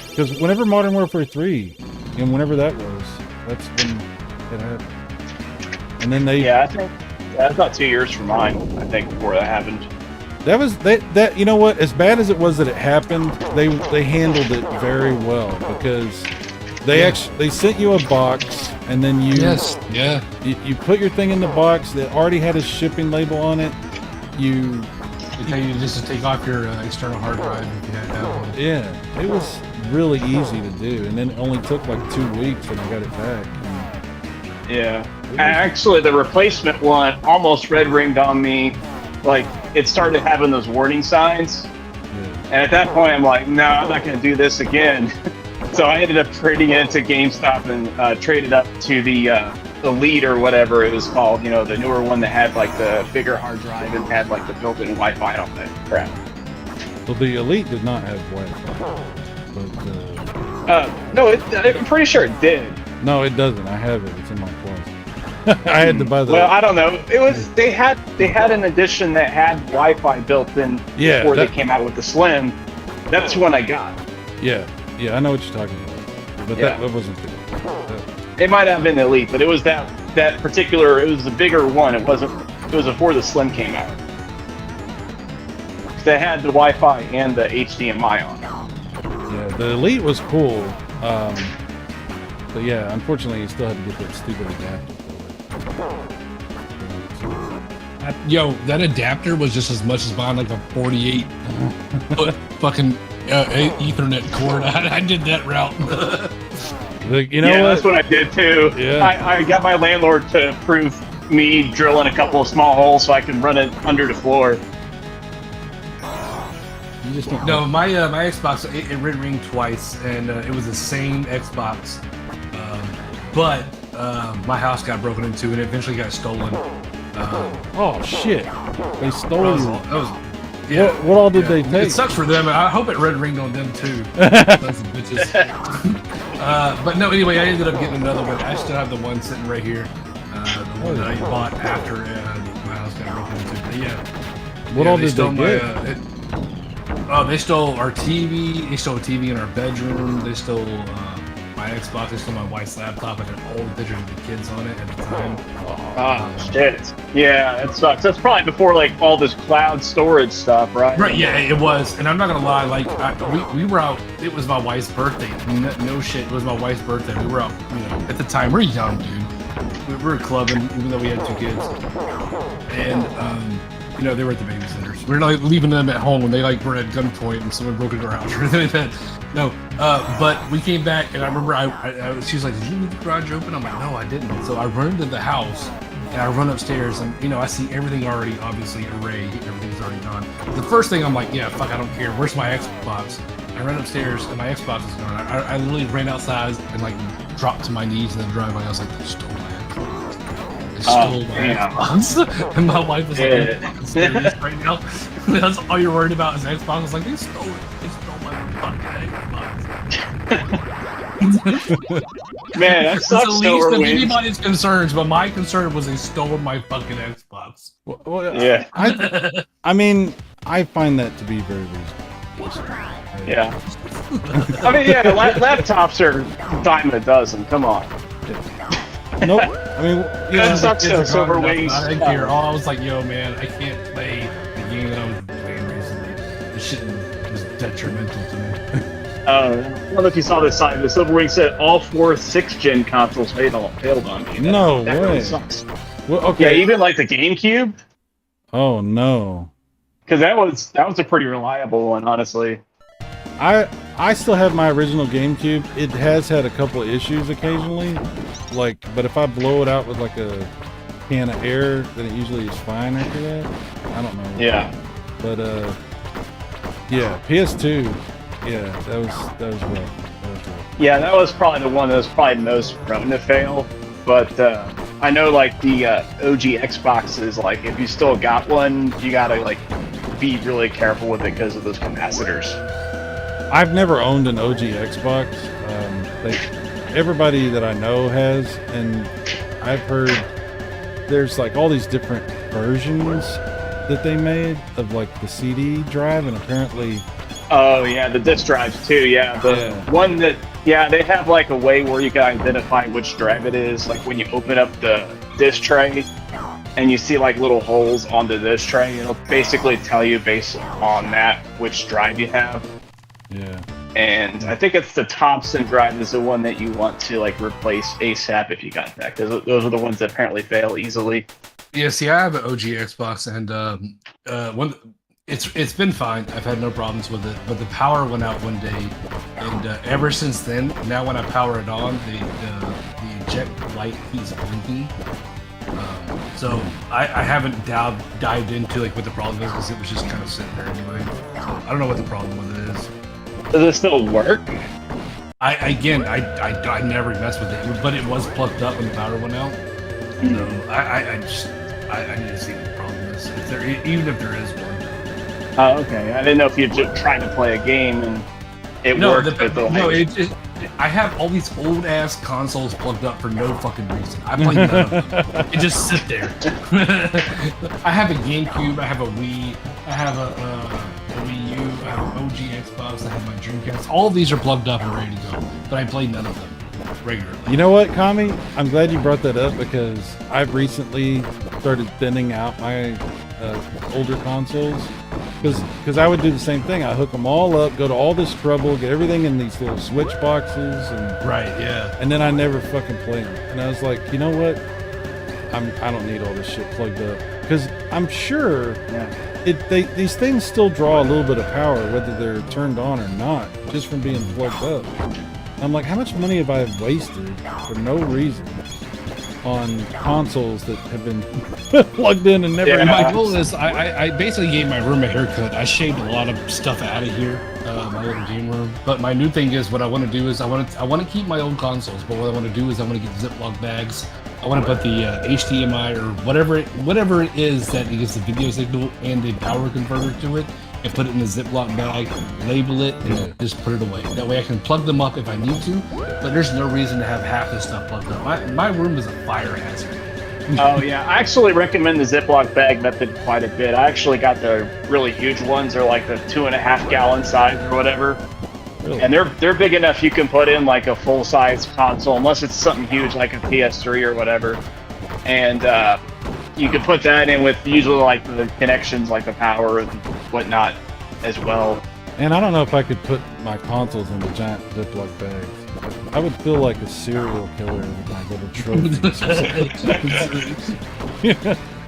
Speaker 1: Because whenever Modern Warfare 3, and whenever that was, that's when it happened. And then they...
Speaker 5: Yeah, I think that's about 2 years for mine, I think, before that happened.
Speaker 1: That was that you know what? As bad as it was that it happened, they handled it very well, because they sent you a box, and then you you put your thing in the box that already had a shipping label on it.
Speaker 4: They tell you just to take off your external hard drive if you had that one.
Speaker 1: Yeah, it was really easy to do, and then it only took like 2 weeks, and I got it back.
Speaker 5: Yeah. Actually, the replacement one almost red ringed on me. Like, it started having those warning signs.
Speaker 1: Yeah.
Speaker 5: And at that point, I'm like, no, I'm not going to do this again. So I ended up trading it to GameStop and traded up to the Elite or whatever it was called. The newer one that had like the bigger hard drive and had like the built-in Wi-Fi on that crap.
Speaker 1: Well, the Elite did not have Wi-Fi, but
Speaker 5: no, I'm pretty sure it did.
Speaker 1: no, it doesn't. I have it. It's in my closet. I had to buy the.
Speaker 5: Well, I don't know. It was they had an edition that had Wi-Fi built in before they came out with the Slim. That's when I got.
Speaker 1: Yeah, I know what you're talking about, but that wasn't the.
Speaker 5: It might have been the Elite, but it was that particular. It was the bigger one. It wasn't. It was before the Slim came out. They had the Wi-Fi and the HDMI on.
Speaker 1: Yeah, the Elite was cool, but yeah, unfortunately, you still had to get that stupid adapter.
Speaker 4: Yo, that adapter was just as much as buying like a 48 foot fucking Ethernet cord. I did that route.
Speaker 1: You know what?
Speaker 5: That's what I did too.
Speaker 1: Yeah.
Speaker 5: I got my landlord to approve me drilling a couple of small holes so I can run it under the floor.
Speaker 1: You just don't
Speaker 4: No, my Xbox it red ringed twice, and it was the same Xbox, but my house got broken into and it eventually got stolen.
Speaker 1: Oh shit! They stole you.
Speaker 4: Yeah.
Speaker 1: What all did they take?
Speaker 4: It sucks for them. I hope it red ringed on them too. Sons of bitches. But no, anyway, I ended up getting another one. I still have the one sitting right here. The one that I bought after my house got broken into. But yeah.
Speaker 1: What all did they get?
Speaker 4: They stole our TV. They stole a TV in our bedroom. They stole my Xbox. They stole my wife's laptop and had all the pictures of the kids on it at the time.
Speaker 5: Oh shit! Yeah, it sucks. That's probably before like all this cloud storage stuff, right?
Speaker 4: Right. Yeah, it was. And I'm not gonna lie. Like we were out. It was my wife's birthday. No shit. It was my wife's birthday. We were out. At the time we're young, dude. We were clubbing, even though we had 2 kids. And they were at the babysitters. We were like leaving them at home when they like were at gunpoint and someone broke into our house or anything like that. No, but we came back and I remember she was like, "Did you leave the garage open?" I'm like, "No, I didn't." So I run into the house and I run upstairs and I see everything already obviously arrayed. Everything's already gone. The first thing I'm like, "Yeah, fuck, I don't care. Where's my Xbox?" I ran upstairs and my Xbox is gone. I literally ran outside and like dropped to my knees in the driveway. I was like, "They stole my Xbox. They stole my Xbox. And my wife was like, "Are you fucking serious right now?" That's all you're worried about is Xbox. I was like, they stole it. They stole my fucking Xbox.
Speaker 5: Man, that
Speaker 4: It's
Speaker 5: sucks.
Speaker 4: the least of anybody's concerns, but my concern was they stole my fucking Xbox.
Speaker 1: Well,
Speaker 5: Yeah.
Speaker 1: I mean, I find that to be very reasonable.
Speaker 5: Yeah. I mean, yeah, laptops are a dime a dozen. Come on.
Speaker 1: Nope. I mean, you know,
Speaker 5: That sucks though,
Speaker 4: Kids are
Speaker 5: Silver
Speaker 4: gone enough,
Speaker 5: Wings.
Speaker 4: I didn't care. All I was like, yo, man, I can't play the game that I was playing recently. This shit was detrimental to me.
Speaker 5: I don't know if you saw this side. The Silver Wings said all 4 6th-gen consoles failed on me.
Speaker 1: No
Speaker 5: that
Speaker 1: way.
Speaker 5: Really sucks.
Speaker 1: well, okay.
Speaker 5: Yeah, even like the GameCube,
Speaker 1: Oh no.
Speaker 5: because that was a pretty reliable one, honestly.
Speaker 1: I still have my original GameCube. It has had a couple of issues occasionally, but if I blow it out with like a can of air, then it usually is fine after that. I don't know.
Speaker 5: Yeah.
Speaker 1: But yeah, PS2. Yeah, that was rough. That was rough.
Speaker 5: Yeah, that was probably the one that was probably most prone to fail. But I know like the OG Xboxes, like if you still got one, you gotta like be really careful with it because of those capacitors.
Speaker 1: I've never owned an OG Xbox. Everybody that I know has, and I've heard there's like all these different versions that they made of like the CD drive, and apparently.
Speaker 5: Oh yeah, the disc drives too. Yeah, the one that they have like a way where you can identify which drive it is. Like when you open up the disc tray and you see like little holes on the disc tray, it'll basically tell you based on that which drive you have.
Speaker 1: Yeah.
Speaker 5: And I think it's the Thompson drive is the one that you want to like replace ASAP if you got that, because those are the ones that apparently fail easily.
Speaker 4: Yeah, see, I have an OG Xbox, and it's been fine. I've had no problems with it, but the power went out one day, and ever since then, now when I power it on, the eject light keeps blinking. So I haven't dived into like what the problem is, because it was just kind of sitting there anyway. So I don't know what the problem with it is.
Speaker 5: Does it still work?
Speaker 4: I never messed with it, but it was plugged up when the power went out. So I need to see what the problem is, even if there is one.
Speaker 5: Oh, okay. I didn't know if you're just trying to play a game and it worked. I have all these old ass consoles plugged up for no fucking reason. I play none of them. It just sit there. I have a GameCube. I have a Wii. I have a Wii U. I have an OG Xbox. I have my Dreamcast. All of these are plugged up and ready to go, but I play none of them regularly.
Speaker 1: You know what, Kami? I'm glad you brought that up, because I've recently started thinning out my older consoles. Because I would do the same thing. I hook them all up, go to all this trouble, get everything in these little switch boxes, and
Speaker 4: Right, yeah.
Speaker 1: and then I never fucking play them. And I was like, you know what? I don't need all this shit plugged up, because I'm sure these things still draw a little bit of power whether they're turned on or not, just from being plugged up. I'm like, how much money have I wasted for no reason on consoles that have been plugged in and never.
Speaker 5: Yeah.
Speaker 4: My goal is I basically gave my room a haircut. I shaved a lot of stuff out of here, my little game room. But my new thing is, what I want to do is I want to keep my old consoles, but what I want to do is I want to get Ziploc bags. I want to put the HDMI or whatever it is that gives the video signal and the power converter to it, and put it in the Ziploc bag, label it, and just put it away. That way I can plug them up if I need to, but there's no reason to have half this stuff plugged up. My room is a fire hazard.
Speaker 5: Oh yeah, I actually recommend the Ziploc bag method quite a bit. I actually got the really huge ones. They're like the 2.5 gallon size or whatever.
Speaker 1: Really?
Speaker 5: And they're big enough you can put in like a full size console, unless it's something huge like a PS3 or whatever. And you could put that in with usually like the connections, like the power and whatnot as well.
Speaker 1: And I don't know if I could put my consoles in the giant Ziploc bags. I would feel like a serial killer with my little trophies.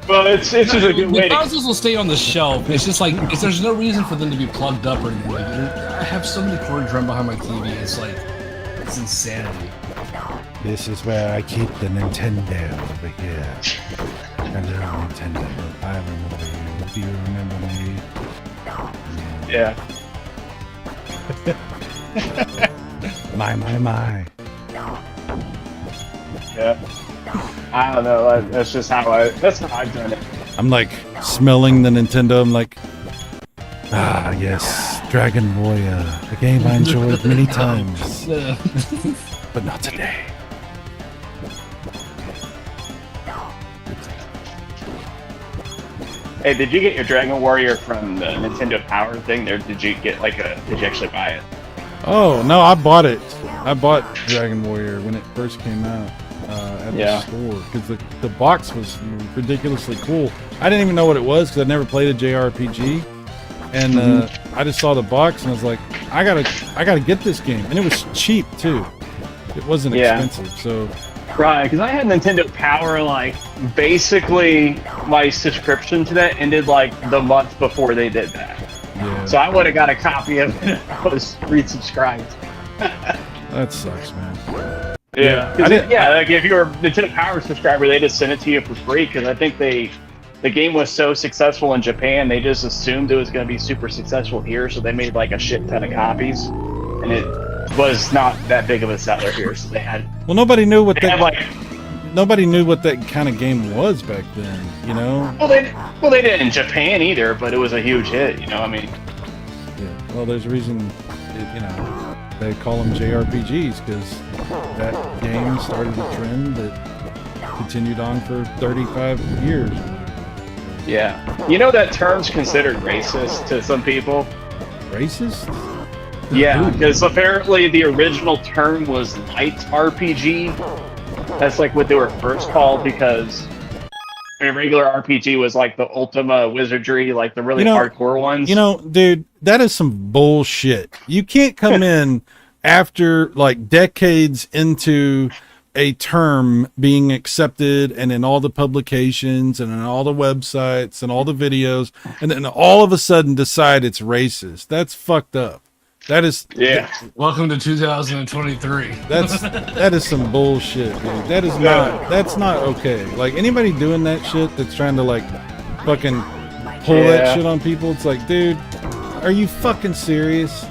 Speaker 5: Well, it's just a good way
Speaker 4: The
Speaker 5: to.
Speaker 4: consoles will stay on the shelf. It's just like there's no reason for them to be plugged up or anything. Like, I have so many cords run behind my TV. It's insanity.
Speaker 1: This is where I keep the Nintendo over here. A little Nintendo. I remember you. Do you remember me?
Speaker 5: Yeah.
Speaker 1: My.
Speaker 5: Yeah. I don't know. That's just that's how I've done it.
Speaker 1: I'm like smelling the Nintendo. I'm like, yes, Dragon Boy, a game I enjoyed many times, but not today.
Speaker 5: Hey, did you get your Dragon Warrior from the Nintendo Power thing? Or did you get did you actually buy it?
Speaker 1: Oh no, I bought it. I bought Dragon Warrior when it first came out at the store because the box was ridiculously cool. I didn't even know what it was because I never played a JRPG, and I just saw the box and I was like, I gotta get this game, and it was cheap too. It wasn't expensive, so.
Speaker 5: Right, because I had Nintendo Power, basically my subscription to that ended the month before they did that.
Speaker 1: Yeah.
Speaker 5: So I would have got a copy of it if I was resubscribed.
Speaker 1: That sucks, man.
Speaker 5: Yeah. If you were a Nintendo Power subscriber, they just sent it to you for free because I think the game was so successful in Japan, they just assumed it was going to be super successful here, so they made a shit ton of copies, and it was not that big of a seller here, so they had.
Speaker 1: Well, nobody knew what nobody knew what that kind of game was back then, you know.
Speaker 5: Well, they didn't in Japan either, but it was a huge hit, you know. I mean.
Speaker 1: Yeah. Well, there's a reason, they call them JRPGs because that game started a trend that continued on for 35 years.
Speaker 5: Yeah. You know that term's considered racist to some people?
Speaker 1: Racist?
Speaker 5: Yeah, because apparently the original term was light RPG. That's what they were first called because a regular RPG was the Ultima Wizardry, the really hardcore ones.
Speaker 1: You know, dude, that is some bullshit. You can't come in after decades into a term being accepted and in all the publications and in all the websites and all the videos and then all of a sudden decide it's racist. That's fucked up. That is
Speaker 4: Welcome to 2023.
Speaker 1: That is some bullshit, dude. That's not okay. Anybody doing that shit that's trying to fucking pull that shit on people, it's dude, are you fucking serious?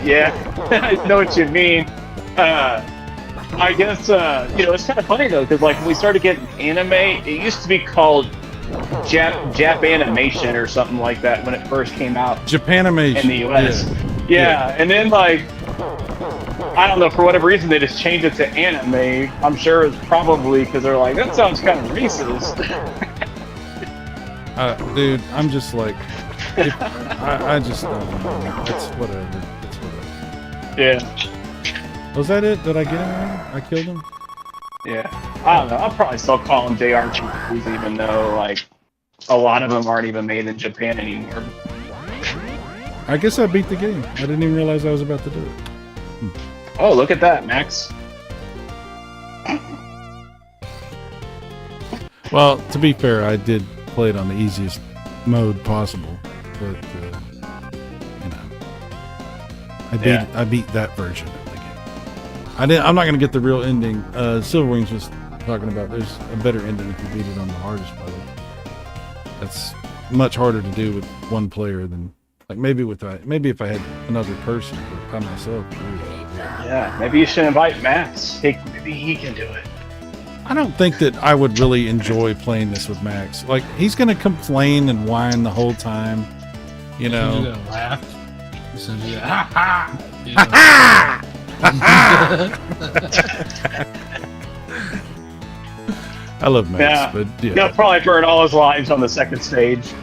Speaker 5: Yeah, I know what you mean. I guess it's kind of funny though because when we started getting anime, it used to be called Jap animation or something like that when it first came out.
Speaker 1: Japanimation
Speaker 5: in the US. Yeah, and then I don't know, for whatever reason they just changed it to anime. I'm sure it's probably because they're that sounds kind of racist.
Speaker 1: Dude, I'm just I just don't know. It's whatever. It's whatever.
Speaker 5: Yeah.
Speaker 1: Was that it? Did I get him right? I killed him?
Speaker 5: Yeah. I don't know. I'll probably still call them JRPGs even though a lot of them aren't even made in Japan anymore.
Speaker 1: I guess I beat the game. I didn't even realize I was about to do it.
Speaker 5: Oh, look at that, Max.
Speaker 1: Well, to be fair, I did play it on the easiest mode possible, but I beat that version of the game. I'm not gonna get the real ending. Silverwings was talking about there's a better ending if you beat it on the hardest mode. That's much harder to do with one player than. Maybe if I had another person, but by myself.
Speaker 5: Yeah, maybe you should invite Max. Maybe he can do it.
Speaker 1: I don't think that I would really enjoy playing this with Max. He's gonna complain and whine the whole time, you know.
Speaker 4: You're gonna laugh. You're gonna do that. Ha
Speaker 1: ha! I love Max, but yeah.
Speaker 5: He'll probably burn all his lives on the second stage.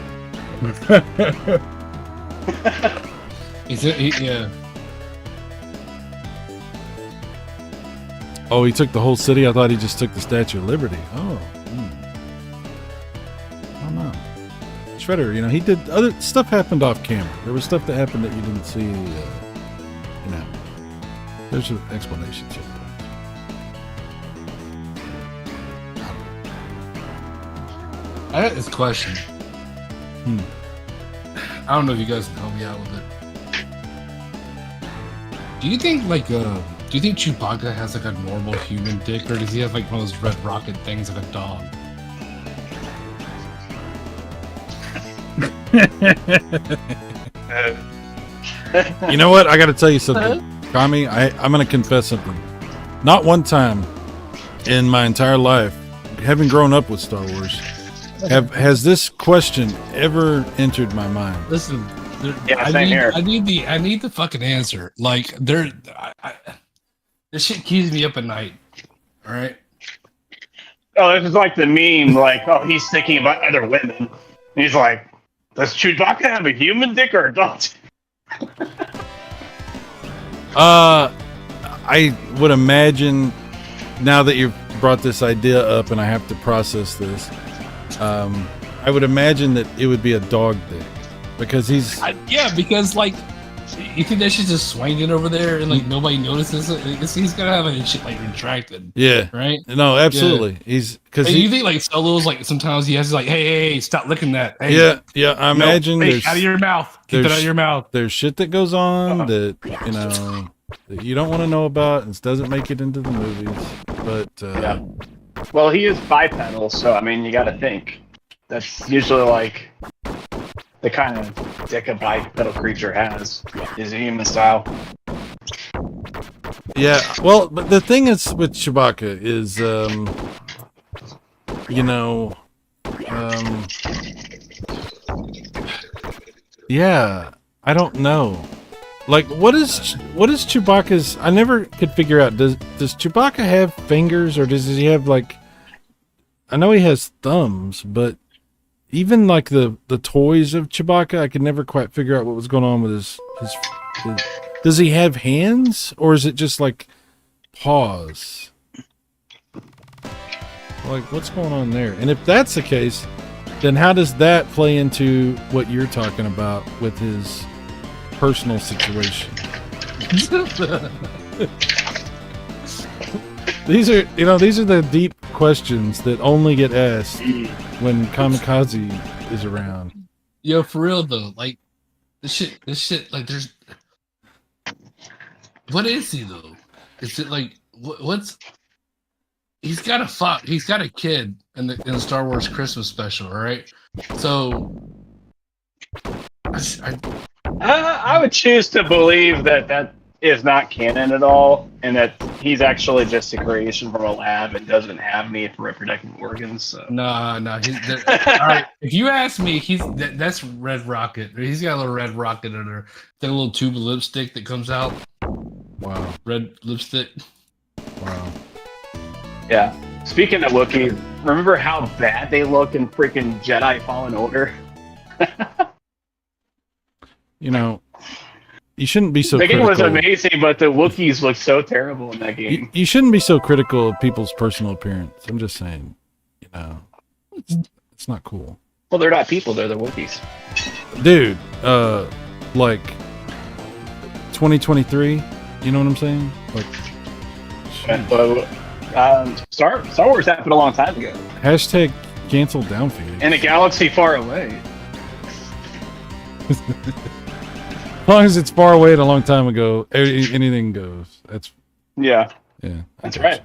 Speaker 4: Yeah.
Speaker 1: Oh, he took the whole city? I thought he just took the Statue of Liberty. Oh. I don't know. Shredder, he did other stuff happened off camera. There was stuff that happened that you didn't see, There's an explanation to it.
Speaker 4: I got this question. I don't know if you guys can help me out with it. Do you think Chewbacca has a normal human dick, or does he have one of those red rocket things like a dog?
Speaker 1: You know what? I got to tell you something, Kami. I'm gonna confess something. Not one time in my entire life, having grown up with Star Wars, has this question ever entered my mind?
Speaker 4: Listen,
Speaker 5: Yeah, same here.
Speaker 4: I need the fucking answer. Like this shit keeps me up at night. All right.
Speaker 5: Oh, this is like the meme, like, oh, he's thinking about other women. And he's like, does Chewbacca have a human dick or a dog?
Speaker 1: I would imagine, now that you've brought this idea up and I have to process this, I would imagine that it would be a dog dick. Because
Speaker 4: because like, you think that shit's just swinging over there and like nobody notices it? He's gonna have a shit like retracted.
Speaker 1: Yeah.
Speaker 4: Right?
Speaker 1: No, absolutely. Yeah.
Speaker 4: You think like Solo's like sometimes he has to like, hey, stop licking that. Hey,
Speaker 1: yeah. I imagine
Speaker 4: there's out of your mouth. Keep it out of your mouth.
Speaker 1: There's shit that goes on that that you don't want to know about and doesn't make it into the movies. But
Speaker 5: yeah. Well, he is bipedal, so I mean, you got to think that's usually like the kind of dick a bipedal creature has is a human style.
Speaker 1: Yeah, well, but the thing is with Chewbacca is, yeah, I don't know. Like, what is Chewbacca's? I never could figure out. Does Chewbacca have fingers, or does he have like? I know he has thumbs, but even like the toys of Chewbacca, I could never quite figure out what was going on with his. Does he have hands, or is it just like paws? Like, what's going on there? And if that's the case, then how does that play into what you're talking about with his personal situation? These are the deep questions that only get asked when Kamikaze is around.
Speaker 4: Yo, for real though, like this shit, like there's. What is he though? Is it like what's? He's got a kid in the Star Wars Christmas special, right? So,
Speaker 5: I would choose to believe that is not canon at all, and that he's actually just a creation from a lab and doesn't have any reproductive organs. So.
Speaker 4: No. All right, if you ask me, that's Red Rocket. He's got a little red rocket under that little tube of lipstick that comes out.
Speaker 1: Wow,
Speaker 4: red lipstick.
Speaker 1: Wow.
Speaker 5: Yeah. Speaking of Wookiees, remember how bad they look in freaking Jedi Fallen Order?
Speaker 1: You shouldn't be so
Speaker 5: the
Speaker 1: critical.
Speaker 5: game was amazing, but the Wookiees look so terrible in that game.
Speaker 1: You shouldn't be so critical of people's personal appearance. I'm just saying, it's not cool.
Speaker 5: Well, they're not people, they're the Wookiees.
Speaker 1: Dude, like 2023, you know what I'm saying? Like,
Speaker 5: Star Wars happened a long time ago.
Speaker 1: hashtag cancel Downfeed.
Speaker 5: In a galaxy far away.
Speaker 1: As long as it's far away and a long time ago, anything goes.
Speaker 5: Yeah. That's right.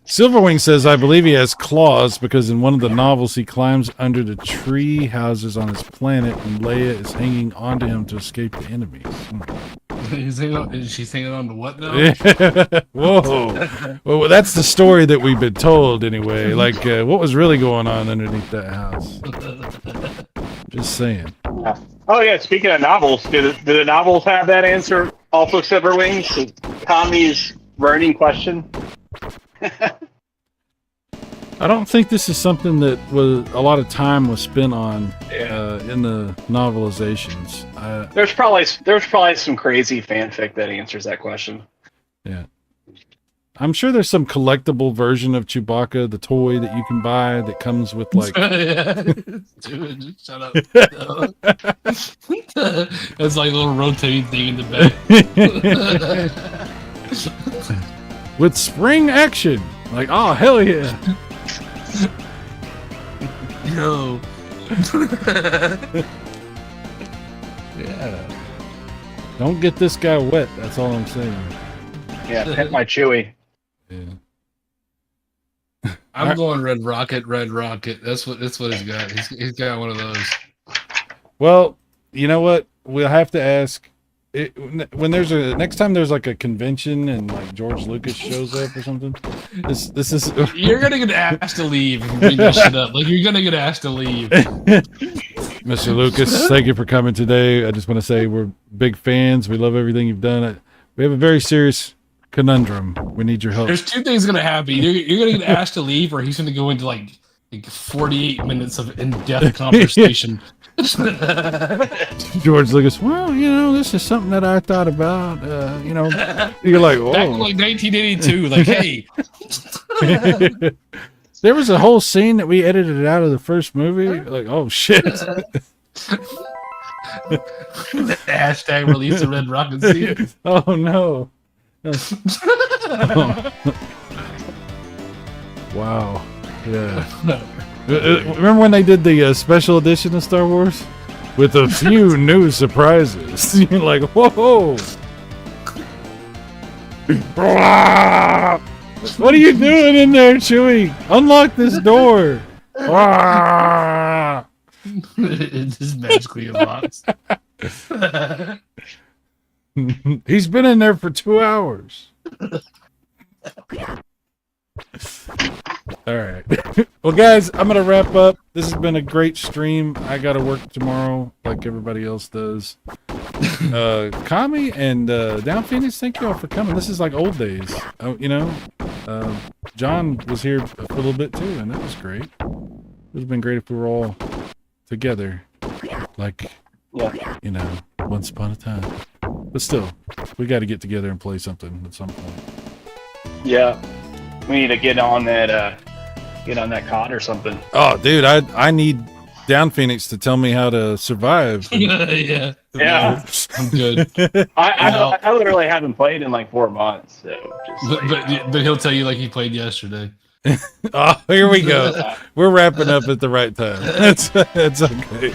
Speaker 1: Silverwing says, I believe he has claws because in one of the novels he climbs under the tree houses on his planet and Leia is hanging onto him to escape the enemies.
Speaker 4: She's hanging on to what now?
Speaker 1: Whoa. Well, that's the story that we've been told anyway. Like, what was really going on underneath that house? Just saying.
Speaker 5: Oh yeah, speaking of novels, do the novels have that answer also, Silverwings? Tommy's burning question?
Speaker 1: I don't think this is something that was a lot of time was spent on in the novelizations.
Speaker 5: There's probably some crazy fanfic that answers that question.
Speaker 1: Yeah, I'm sure there's some collectible version of Chewbacca, the toy that you can buy that comes with like.
Speaker 4: Dude, shut up. That's like a little rotating thing in the back.
Speaker 1: With spring action, like, oh hell yeah.
Speaker 4: Yo.
Speaker 1: Yeah. Don't get this guy wet. That's all I'm saying.
Speaker 5: Yeah, pet my Chewie.
Speaker 1: Yeah.
Speaker 4: I'm going Red Rocket. That's what he's got. He's got one of those.
Speaker 1: Well, you know what? We'll have to ask when there's a next time there's like a convention and like George Lucas shows up or something, this is
Speaker 4: You're gonna get asked to leave if you bring this shit up. Like, you're gonna get asked to leave.
Speaker 1: Mr. Lucas, thank you for coming today. I just want to say we're big fans. We love everything you've done. We have a very serious conundrum. We need your help.
Speaker 4: There's two things gonna happen. You're gonna get asked to leave, or he's gonna go into like 48 minutes of in-depth conversation.
Speaker 1: George Lucas, well, this is something that I thought about. You're like, oh.
Speaker 4: Back in like 1982, like, hey.
Speaker 1: There was a whole scene that we edited out of the first movie. Like, oh shit.
Speaker 4: Hashtag release the Red Rocket scene.
Speaker 1: Oh no. Oh. Wow. Yeah. Remember when they did the special edition of Star Wars with a few new surprises? You're like, whoa! What are you doing in there, Chewie? Unlock this door!
Speaker 4: It just magically unlocks.
Speaker 1: He's been in there for 2 hours. All right. Well, guys, I'm going to wrap up. This has been a great stream. I got to work tomorrow like everybody else does. Kami and Down Phoenix, thank you all for coming. This is like old days. John was here for a little bit too, and that was great. It would have been great if we were all together. Like, once upon a time. But still, we got to get together and play something at some point.
Speaker 5: Yeah. We need to get on that COD or something.
Speaker 1: Oh, dude, I need Down Phoenix to tell me how to survive.
Speaker 4: Yeah. I'm good.
Speaker 5: I literally haven't played in like 4 months, so
Speaker 4: but he'll tell you like he played yesterday.
Speaker 1: Oh, here we go. We're wrapping up at the right time. That's okay.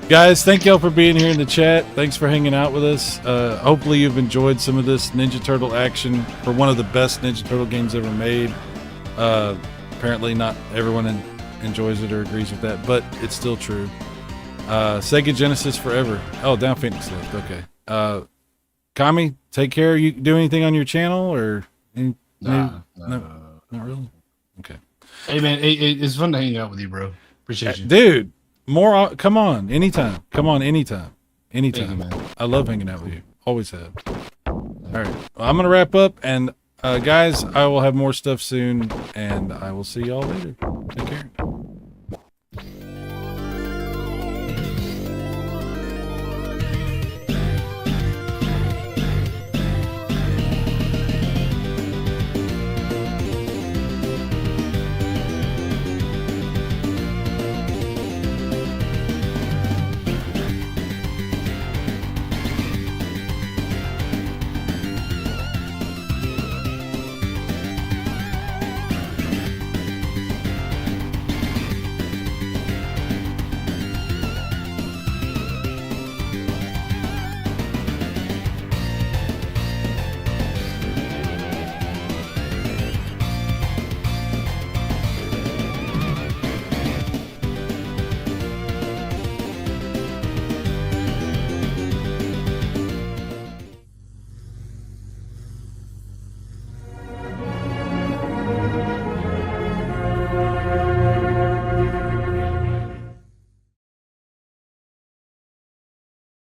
Speaker 1: Guys, thank y'all for being here in the chat. Thanks for hanging out with us. Hopefully you've enjoyed some of this Ninja Turtle action for one of the best Ninja Turtle games ever made. Apparently not everyone enjoys it or agrees with that, but it's still true. Sega Genesis forever. Oh, Down Phoenix left. Okay. Kami, take care. You do anything on your channel or no, not really. Okay.
Speaker 4: Hey man, it's fun to hang out with you, bro. Appreciate you,
Speaker 1: dude. Come on, anytime. Anytime.
Speaker 4: You, man.
Speaker 1: I love hanging out with you. Always have. All right. Well, I'm gonna wrap up, and guys, I will have more stuff soon, and I will see y'all later. Take care.